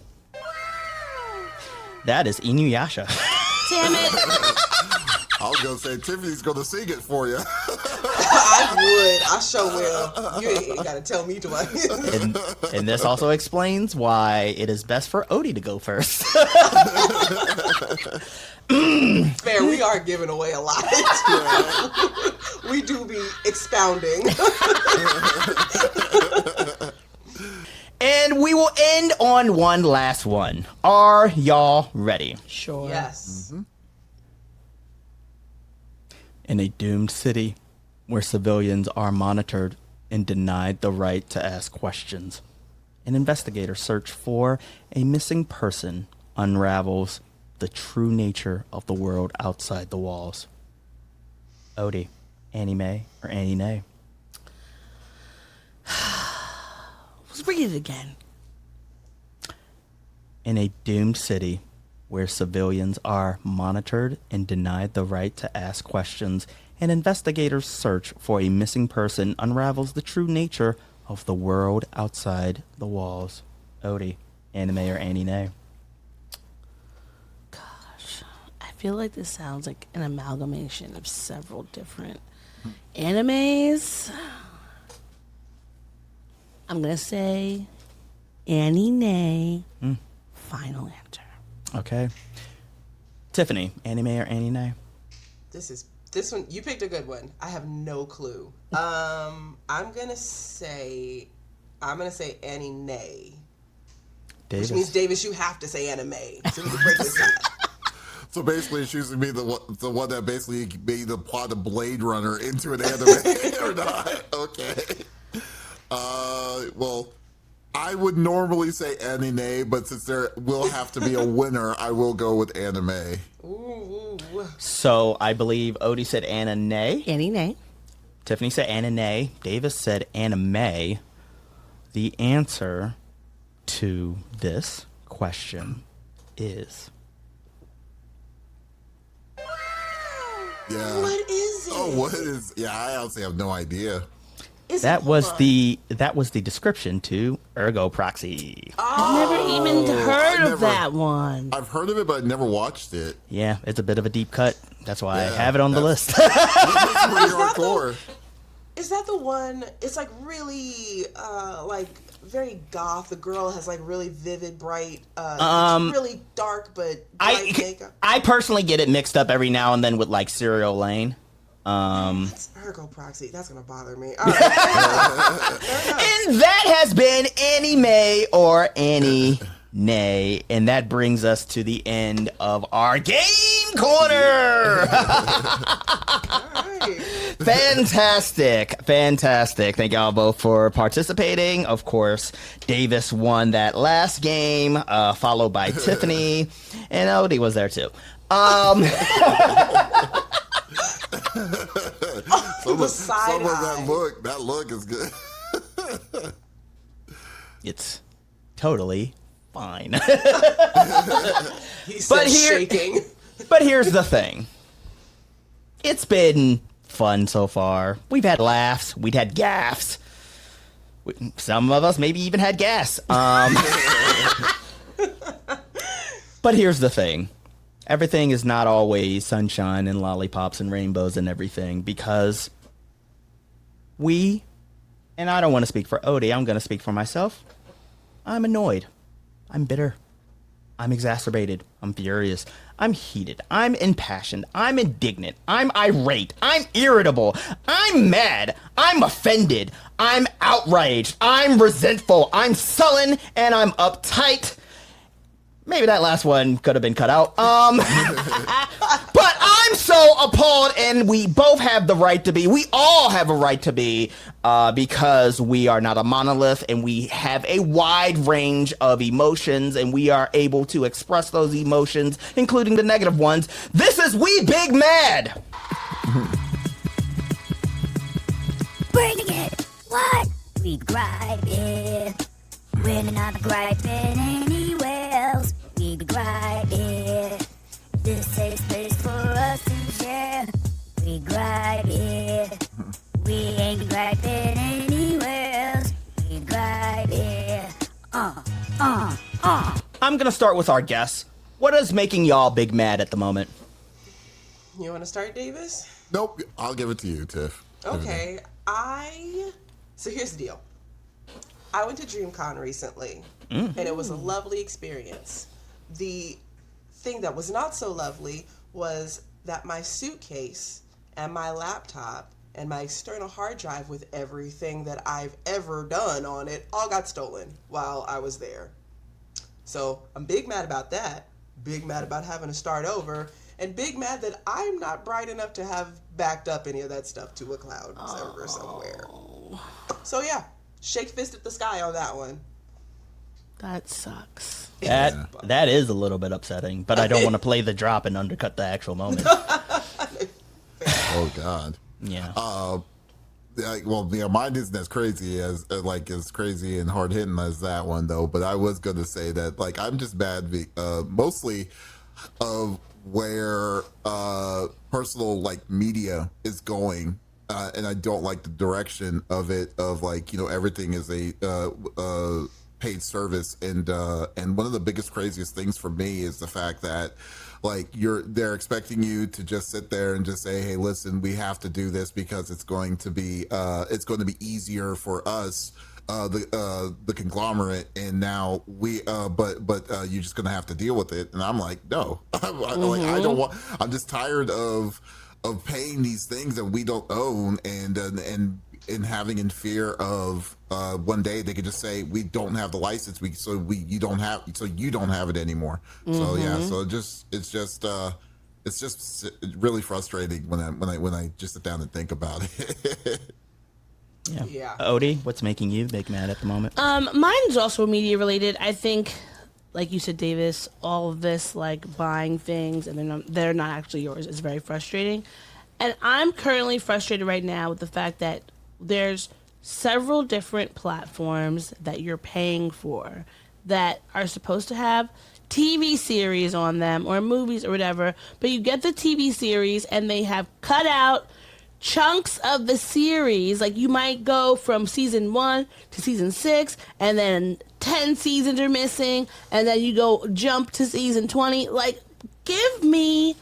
S2: that is Inuyasha.
S1: Damn it.
S5: I was gonna say Tiffany's gonna sing it for you.
S3: I would. I sure will. You ain't gotta tell me twice.
S2: And this also explains why it is best for Odie to go first.
S3: Fair, we are giving away a lot. We do be expounding.
S2: And we will end on one last one. Are y'all ready?
S1: Sure.
S3: Yes.
S5: Mm-hmm.
S2: In a doomed city where civilians are monitored and denied the right to ask questions, an investigator search for a missing person unravels the true nature of the world outside the walls. Odie, Annie Mae or Annie Nay?
S1: Let's read it again.
S2: In a doomed city where civilians are monitored and denied the right to ask questions, an investigator's search for a missing person unravels the true nature of the world outside the walls. Odie, Anime or Annie Nay?
S1: Gosh, I feel like this sounds like an amalgamation of several different animes. I'm going to say Annie Nay. Final answer.
S2: Okay. Tiffany, Anime or Annie Nay?
S3: This one, you picked a good one. I have no clue. I'm gonna say Annie Nay.
S2: Davis.
S3: Which means, Davis, you have to say anime so we can break this up.
S5: So basically, it's choosing me the one that basically made the plot of Blade Runner into an anime or not? Okay. Well, I would normally say anime, but since there will have to be a winner, I will go with anime.
S3: Ooh.
S2: So I believe Odie said Anna Nay.
S1: Annie Nay.
S2: Tiffany said Anna Nay. Davis said anime. The answer to this question is...
S5: Yeah.
S3: What is it?
S5: Oh, what is? Yeah, I honestly have no idea.
S2: That was the description to Ergo Proxy.
S1: I've never even heard of that one.
S5: I've heard of it, but I never watched it.
S2: Yeah, it's a bit of a deep cut. That's why I
S5: Yeah,
S2: have it on the list.
S5: It's pretty hardcore.
S3: Is that the one? It's like really, like very goth. The girl has like really vivid, bright, it's really dark but bright makeup.
S2: I personally get it mixed up every now and then with like Serial Lane.
S3: That's Ergo Proxy. That's gonna bother me. All right.
S2: And that has been Annie Mae or Annie nay. And that brings us to the end of our game corner. Fantastic. Thank y'all both for participating. Of course, Davis won that last game, followed by Tiffany, and Odie was there too.
S5: Some of
S3: side eye.
S5: that look is good.
S2: It's totally fine.
S3: He's shaking.
S2: But here's the thing. It's been fun so far. We've had laughs. We've had gaffes. Some of us maybe even had gas. But here's the thing. Everything is not always sunshine and lollipops and rainbows and everything, because and I don't want to speak for Odie, I'm going to speak for myself. I'm annoyed. I'm bitter. I'm exacerbated. I'm furious. I'm heated. I'm impassioned. I'm indignant. I'm irate. I'm irritable. I'm mad. I'm offended. I'm outraged. I'm resentful. I'm sullen, and I'm uptight. Maybe that last one could have been cut out. But I'm so appalled, and we both have the right to be. We all have a right to be, because we are not a monolith, and we have a wide range of emotions, and we are able to express those emotions, including the negative ones. This is We Big Mad.
S7: Bringing it. What? We griping. We're not griping anywhere else. We griping. This safe space for us to share. We griping. We ain't griping anywhere else. We griping.
S2: I'm gonna start with our guests. What is making y'all big mad at the moment?
S3: You want to start, Davis?
S5: Nope, I'll give it to you, Tiff.
S3: Okay. So here's the deal. I went to DreamCon recently, and it was a lovely experience. The thing that was not so lovely was that my suitcase and my laptop and my external hard drive with everything that I've ever done on it all got stolen while I was there. So I'm big mad about that, big mad about having to start over, and big mad that I'm not bright enough to have backed up any of that stuff to a cloud server somewhere. So yeah, shake fist at the sky on that one.
S1: That sucks.
S2: That is a little bit upsetting, but I don't want to play the drop and undercut the actual moment.
S5: Oh God.
S2: Yeah.
S5: Mine isn't as crazy as crazy and hard hitting as that one though. But I was gonna say that I'm just mad, mostly of where personal media is going, and I don't like the direction of it. Of everything is a paid service, and one of the biggest craziest things for me is the fact that they're expecting you to just sit there and just say, hey, listen, we have to do this because it's going to be easier for us, the conglomerate, and now you're just gonna have to deal with it. And I'm like, no. I don't want. I'm just tired of paying these things that we don't own, and having in fear of one day they could just say we don't have the license, you don't have it anymore. So yeah, so it's just really frustrating when I just sit down and think about it.
S2: Yeah. Odie, what's making you big mad at the moment?
S1: Mine's also media related. I think, like you said, Davis, all of this buying things and they're not actually yours is very frustrating. And I'm currently frustrated right now with the fact that there's several different platforms that you're paying for that are supposed to have TV series on them or movies or whatever, but you get the TV series and they have cut out chunks of the series. You might go from season 1 to season 6 and then 10 seasons are missing, and then you go jump to season 20. Give me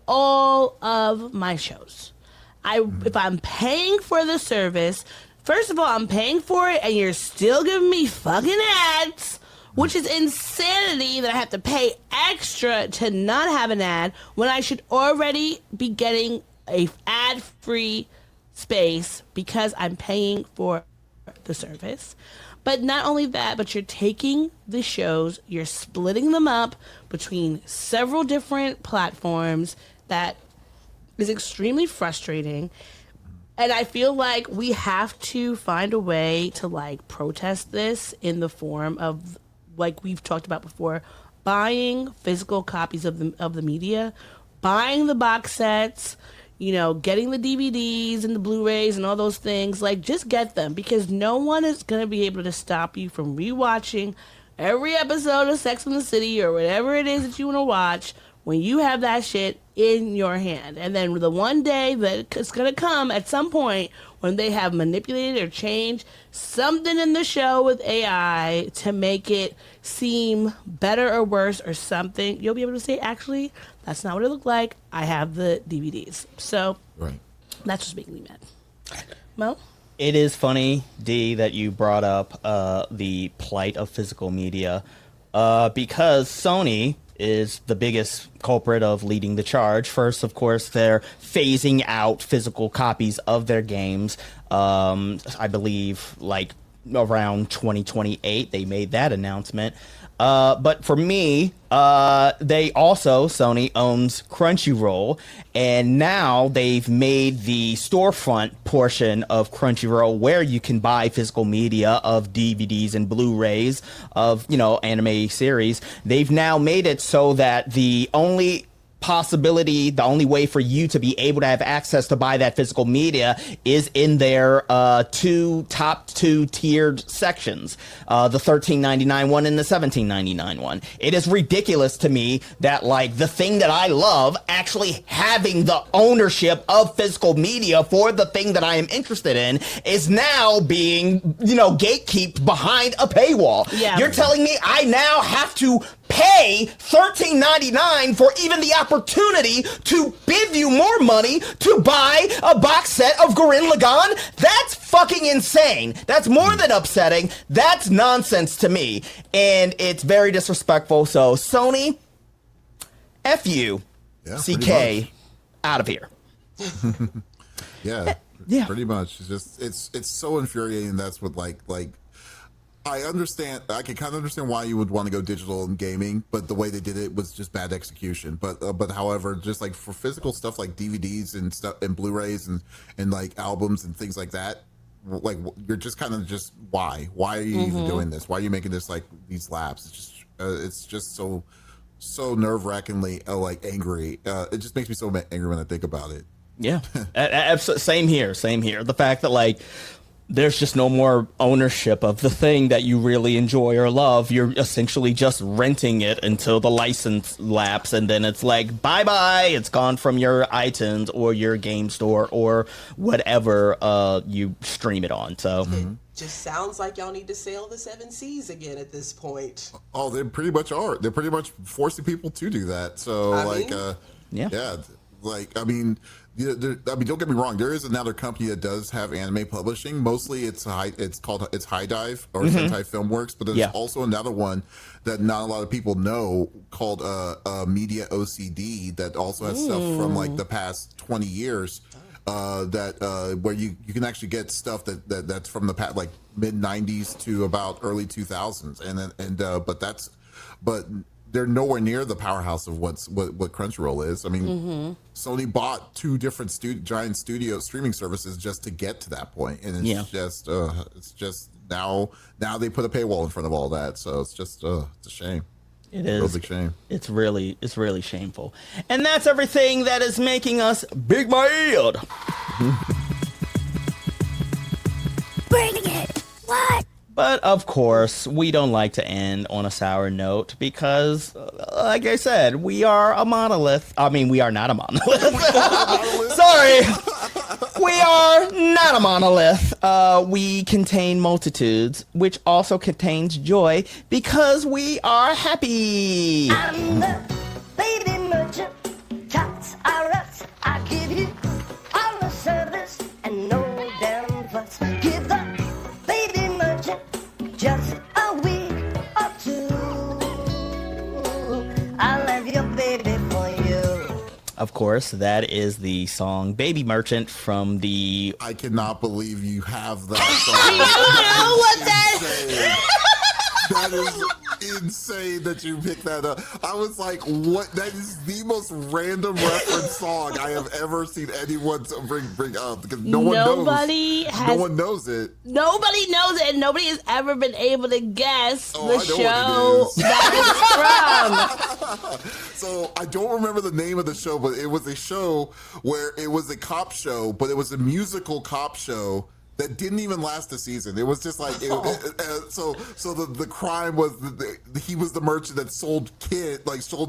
S1: all of my shows. If I'm paying for the service, first of all, I'm paying for it and you're still giving me fucking ads, which is insanity that I have to pay extra to not have an ad when I should already be getting a ad-free space because I'm paying for the service. But not only that, but you're taking the shows, you're splitting them up between several different platforms. That is extremely frustrating. And I feel like we have to find a way to like protest this in the form of, like we've talked about before, buying physical copies of the media, buying the box sets, you know, getting the DVDs and the Blu-rays and all those things. Like, just get them, because no one is going to be able to stop you from rewatching every episode of Sex and the City or whatever it is that you want to watch when you have that shit in your hand. And then the one day that it's going to come at some point when they have manipulated or changed something in the show with AI to make it seem better or worse or something, you'll be able to say, actually, that's not what it looked like. I have the DVDs. So that's just making me mad. Mo?
S2: It is funny, D, that you brought up the plight of physical media because Sony is the biggest culprit of leading the charge. First, of course, they're phasing out physical copies of their games. I believe, like, around 2028, they made that announcement. But for me, they also, Sony owns Crunchyroll, and now they've made the storefront portion of Crunchyroll where you can buy physical media of DVDs and Blu-rays of, you know, anime series. They've now made it so that the only way for you to be able to have access to buy that physical media is in their top two tiered sections, the $13.99 one and the $17.99 one. It is ridiculous to me that, like, the thing that I love, actually having the ownership of physical media for the thing that I am interested in, is now being, you know, gatekeeped behind a paywall.
S1: Yeah.
S2: You're telling me I now have to pay $13.99 for even the opportunity to give you more money to buy a box set of Gurren Lagann? That's fucking insane. That's more than upsetting. That's nonsense to me. And it's very disrespectful. So Sony, F you, CK, out of here.
S5: Yeah,
S2: Yeah.
S5: pretty much. It's just it's so infuriating. That's what like I understand. I can kind of understand why you would want to go digital in gaming, but the way they did it was just bad execution. But however, just like for physical stuff like DVDs and stuff and Blu-rays and like albums and things like that, like you're just kind of just why are you even doing this? Why are you making this like these laps? It's just so nerve-wrackingly like angry. It just makes me so angry when I think about it.
S2: Yeah, same here. The fact that, like, there's just no more ownership of the thing that you really enjoy or love. You're essentially just renting it until the license lapse, and then it's like, bye-bye. It's gone from your iTunes or your game store or whatever you stream it on. So
S3: it just sounds like y'all need to sail the 7 seas again at this point.
S5: Oh, they pretty much are. They're pretty much forcing people to do that. So, don't get me wrong. There is another company that does have anime publishing. Mostly, it's High Dive or Sentai Filmworks, but there's also another one that not a lot of people know called Media OCD that also has stuff from like the past 20 years. Where you can actually get stuff that's from the past, like mid 90s to about early 2000s, but they're nowhere near the powerhouse of what Crunchyroll is. I mean, Sony bought 2 different giant studio streaming services just to get to that point, and it's just now they put a paywall in front of all that, so it's just it's a shame.
S2: it is.
S5: Real big shame.
S2: It's really shameful, and that's everything that is making us big mad.
S7: Bring it! What?
S2: But of course, we don't like to end on a sour note because, like I said, we are a monolith. I mean, we are not a monolith. Sorry. We are not a monolith. We contain multitudes, which also contains joy because we are happy.
S7: I'm the baby merchant. Tots are us. I give you all the service and no damn fuss. Give the baby merchant just a week or 2. I'll have your baby for you.
S2: Of course. course, that is the song Baby Merchant from the...
S5: I cannot believe you have that
S1: You
S5: song.
S1: know what that?
S5: That is insane that you picked that up. I was like, what? That is the most random reference song I have ever seen anyone bring up, because no one knows it.
S1: Nobody knows it, and nobody has ever been able to guess the
S5: I know
S1: show
S5: what it is.
S1: that it's from.
S5: So I don't remember the name of the show, but it was a show where it was a cop show, but it was a musical cop show that didn't even last a season. It was just like so the crime was he was the merchant that sold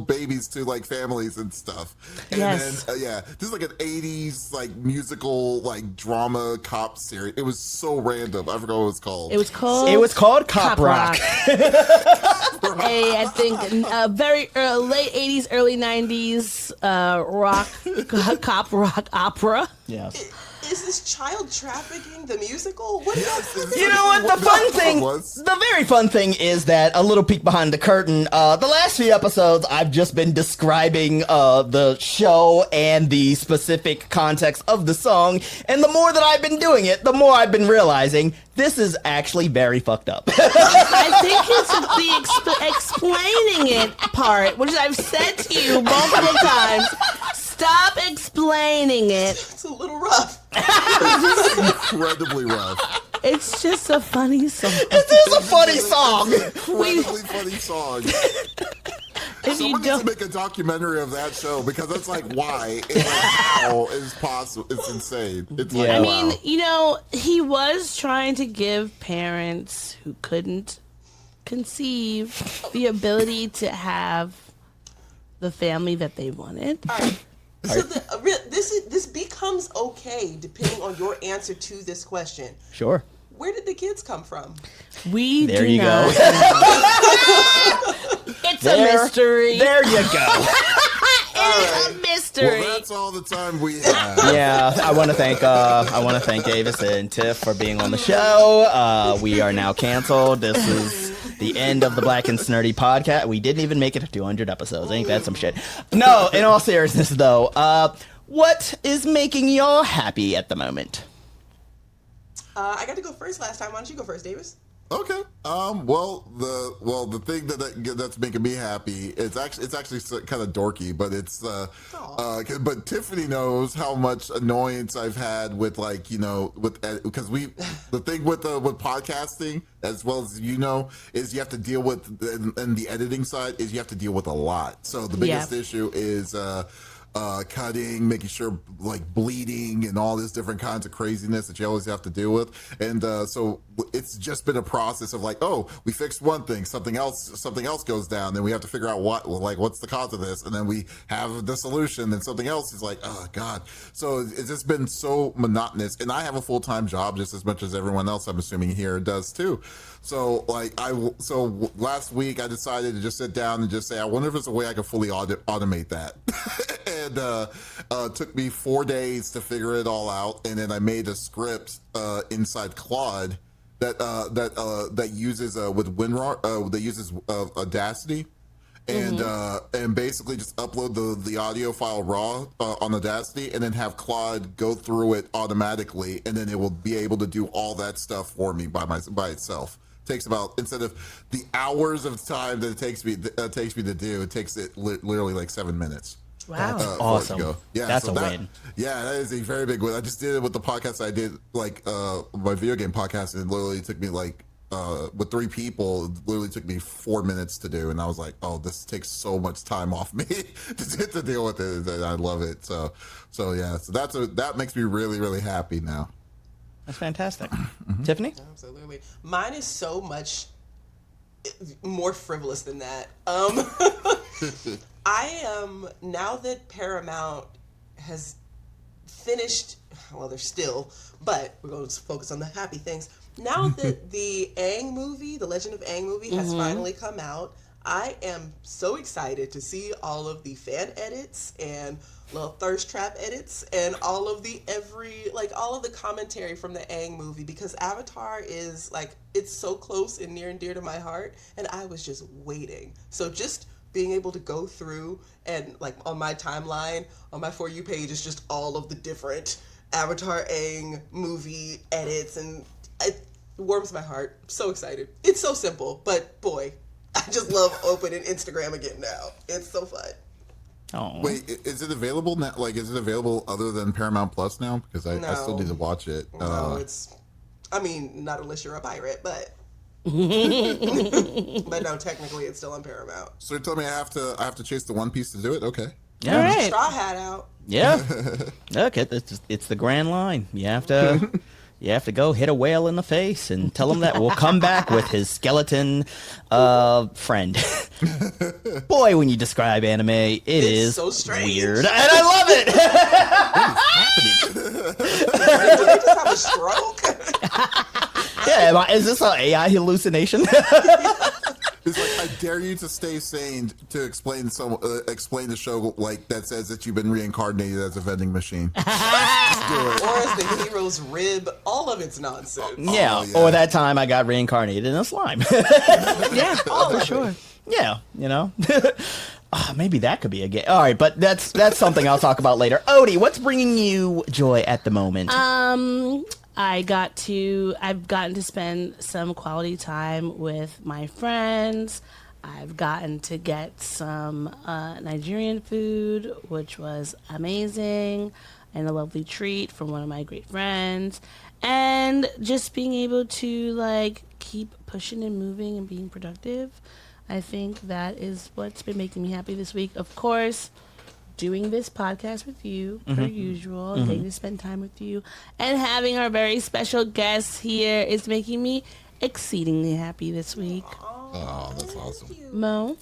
S5: babies to like families and stuff. And
S1: yes.
S5: then this is like an 80s like musical like drama cop series. It was so random. I forgot what it was called.
S1: It was called
S2: Cop Rock.
S1: I think very late 80s, early 90s cop rock opera.
S2: Yes.
S3: Is this child trafficking the musical? What is this?
S2: You know what? The very fun thing is that a little peek behind the curtain. The last few episodes, I've just been describing the show and the specific context of the song. And the more that I've been doing it, the more I've been realizing this is actually very fucked up.
S1: I think it's the explaining it part, which I've said to you multiple times. Stop explaining it.
S3: It's a little rough.
S5: Incredibly rough.
S1: It's just a funny song.
S2: It is a funny song.
S5: Incredibly funny song.
S1: If
S5: Someone needs to make a documentary of that show, because it's like, why? It's like, how is possible? It's insane. It's like,
S2: Yeah.
S1: I
S5: wow.
S1: mean, he was trying to give parents who couldn't conceive the ability to have the family that they wanted.
S3: All right. So this becomes okay depending on your answer to this question.
S2: Sure.
S3: Where did the kids come from?
S1: We
S2: There
S1: do
S2: you
S1: not
S2: go.
S1: know. It's a mystery.
S2: There you go.
S1: It's a mystery.
S5: Well, that's all the time we have.
S2: Yeah, I want to thank Davis and Tiff for being on the show. We are now canceled. This is the end of the Black and Snurdy podcast. We didn't even make it to 200 episodes. Ain't that some shit? No, in all seriousness though, what is making y'all happy at the moment?
S3: I got to go first last time. Why don't you go first, Davis?
S5: Okay. The thing that's making me happy, it's actually kind of dorky, but it's but Tiffany knows how much annoyance I've had with because the thing with podcasting, as well as is you have to deal with, and the editing side is you have to deal with a lot. So the biggest issue is cutting, making sure like bleeding and all this different kinds of craziness that you always have to deal with. And so it's just been a process of like, oh, we fixed one thing, something else goes down, then we have to figure out what's the cause of this, and then we have the solution, then something else is like, oh god. So it's just been so monotonous, and I have a full-time job just as much as everyone else, I'm assuming, here does too. So last week I decided to just sit down and just say, I wonder if there's a way I could fully automate that. And took me 4 days to figure it all out, and then I made a script inside Claude that uses with WinRAR that uses Audacity, and basically just upload the audio file raw on Audacity, and then have Claude go through it automatically, and then it will be able to do all that stuff for me by itself. Takes about, instead of the hours of time that it takes me to do, it takes it literally like 7 minutes.
S1: Wow.
S2: Awesome.
S5: Yeah,
S2: That's
S5: so
S2: a win.
S5: Yeah, that is a very big win. I just did it with the podcast I did, like my video game podcast, and it literally took me like with 3 people, it literally took me 4 minutes to do, and I was like, oh, this takes so much time off me to deal with it, and I love it. So that makes me really, really happy now.
S2: That's fantastic. Tiffany?
S3: Absolutely. Mine is so much more frivolous than that. I am, now that Paramount has finished, well, they're still, but we're going to focus on the happy things. Now that the Aang movie, the Legend of Aang movie, has finally come out, I am so excited to see all of the fan edits and little thirst trap edits and all of the commentary from the Aang movie, because Avatar is like, it's so close and near and dear to my heart, and I was just waiting. So just being able to go through and like on my timeline, on my For You page is just all of the different Avatar Aang movie edits, and it warms my heart. I'm so excited. It's so simple, but boy, I just love opening Instagram again now. It's so fun.
S2: Oh.
S5: Wait, is it available now? Like, is it available other than Paramount Plus now? Because I still need to watch it.
S3: No, I mean, not unless you're a pirate, but but no, technically it's still on Paramount.
S5: So you're telling me I have to chase the One Piece to do it? Okay.
S2: Yeah.
S1: All right.
S3: Straw Hat out.
S2: Yeah. Okay, it's the grand line. You have to go hit a whale in the face and tell him that we'll come back with his skeleton friend. Boy, when you describe anime, it's
S3: so strange.
S2: weird, and I love it.
S3: Did they just have a stroke?
S2: Yeah, is this an AI hallucination?
S5: It's like, I dare you to stay sane to explain the show like that says that you've been reincarnated as a vending machine.
S3: Or as the hero's rib, all of it's nonsense.
S2: Yeah,
S5: yeah.
S2: Or that time I got reincarnated in a slime.
S1: Yeah, for sure.
S2: Yeah, you know. Maybe that could be a game. All right, but that's something I'll talk about later. Odie, what's bringing you joy at the moment?
S1: I've gotten to spend some quality time with my friends. I've gotten to get some Nigerian food, which was amazing, and a lovely treat from one of my great friends. And just being able to like keep pushing and moving and being productive. I think that is what's been making me happy this week. Of course, doing this podcast with you, per usual, getting to spend time with you, and having our very special guest here is making me exceedingly happy this week.
S5: Oh, that's awesome.
S1: Mo?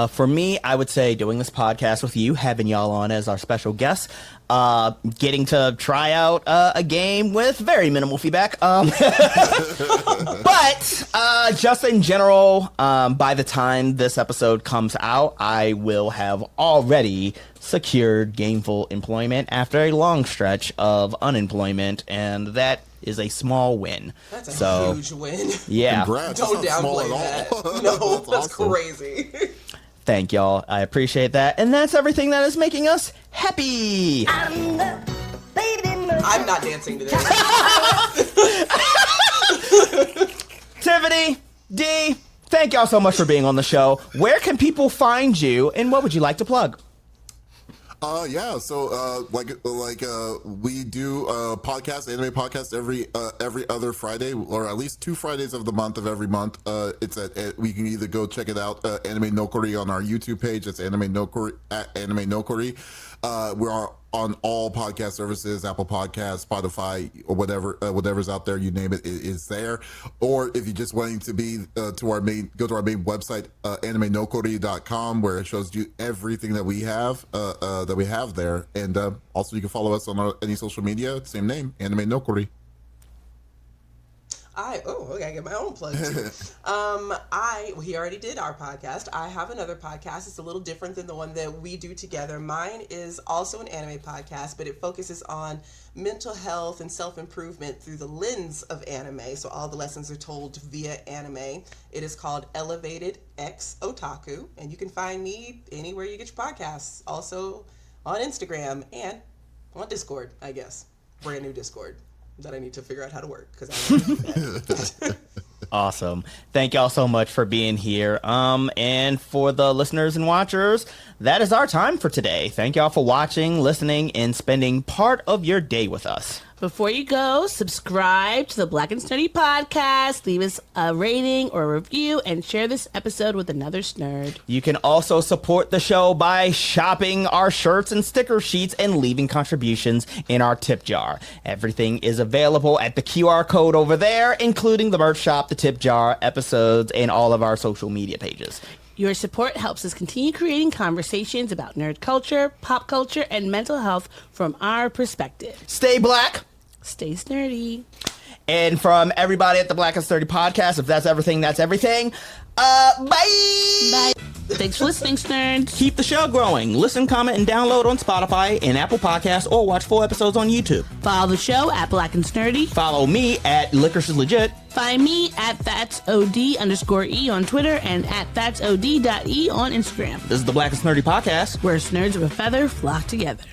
S2: For me, I would say doing this podcast with you, having y'all on as our special guests, getting to try out a game with very minimal feedback. But just in general, by the time this episode comes out, I will have already secured gainful employment after a long stretch of unemployment, and that is a small win.
S3: That's a huge win.
S2: Yeah.
S5: Congrats.
S3: Don't
S5: That's not small
S3: downplay
S5: at all.
S3: that. No, that's
S5: awesome.
S3: crazy.
S2: Thank y'all. I appreciate that. And that's everything that is making us happy.
S7: I'm the baby merchant.
S3: I'm not dancing to this.
S2: Tiffany, D, thank y'all so much for being on the show. Where can people find you, and what would you like to plug?
S5: Yeah, so we do podcast, anime podcast every other Friday, or at least 2 Fridays of the month of every month. It's we can either go check it out, Anime Nokori on our YouTube page. That's Anime Nokori at Anime Nokori. We're on all podcast services, Apple Podcasts, Spotify, or whatever's out there, you name it, is there. Or if you're just wanting to be go to our main website, animenokori.com, where it shows you everything that we have there. And also you can follow us on any social media, same name, Anime Nokori.
S3: Okay, I get my own plug too. He already did our podcast. I have another podcast. It's a little different than the one that we do together. Mine is also an anime podcast, but it focuses on mental health and self-improvement through the lens of anime. So all the lessons are told via anime. It is called Elevated X Otaku, and you can find me anywhere you get your podcasts. Also on Instagram and on Discord, I guess. Brand new Discord that I need to figure out how to work because I don't know that.
S2: Awesome. Thank y'all so much for being here. And for the listeners and watchers, that is our time for today. Thank y'all for watching, listening, and spending part of your day with us.
S1: Before you go, subscribe to the Black and Snurdy podcast, leave us a rating or a review, and share this episode with another snurd.
S2: You can also support the show by shopping our shirts and sticker sheets and leaving contributions in our tip jar. Everything is available at the QR code over there, including the merch shop, the tip jar, episodes, and all of our social media pages.
S1: Your support helps us continue creating conversations about nerd culture, pop culture, and mental health from our perspective.
S2: Stay black.
S1: Stay snurdy.
S2: And from everybody at the Black and Sturdy podcast, if that's everything, that's everything. Bye.
S1: Bye. Thanks for listening, nerds.
S2: Keep the show growing. Listen, comment, and download on Spotify and Apple Podcasts, or watch full episodes on YouTube.
S1: Follow the show at Black and Snurdy.
S2: Follow me at Licorice is Legit.
S1: Find me at That'sOD_E on Twitter and at That'sOD.E on Instagram.
S2: This is the Black and Snurdy Podcast,
S1: where nerds of a feather flock together.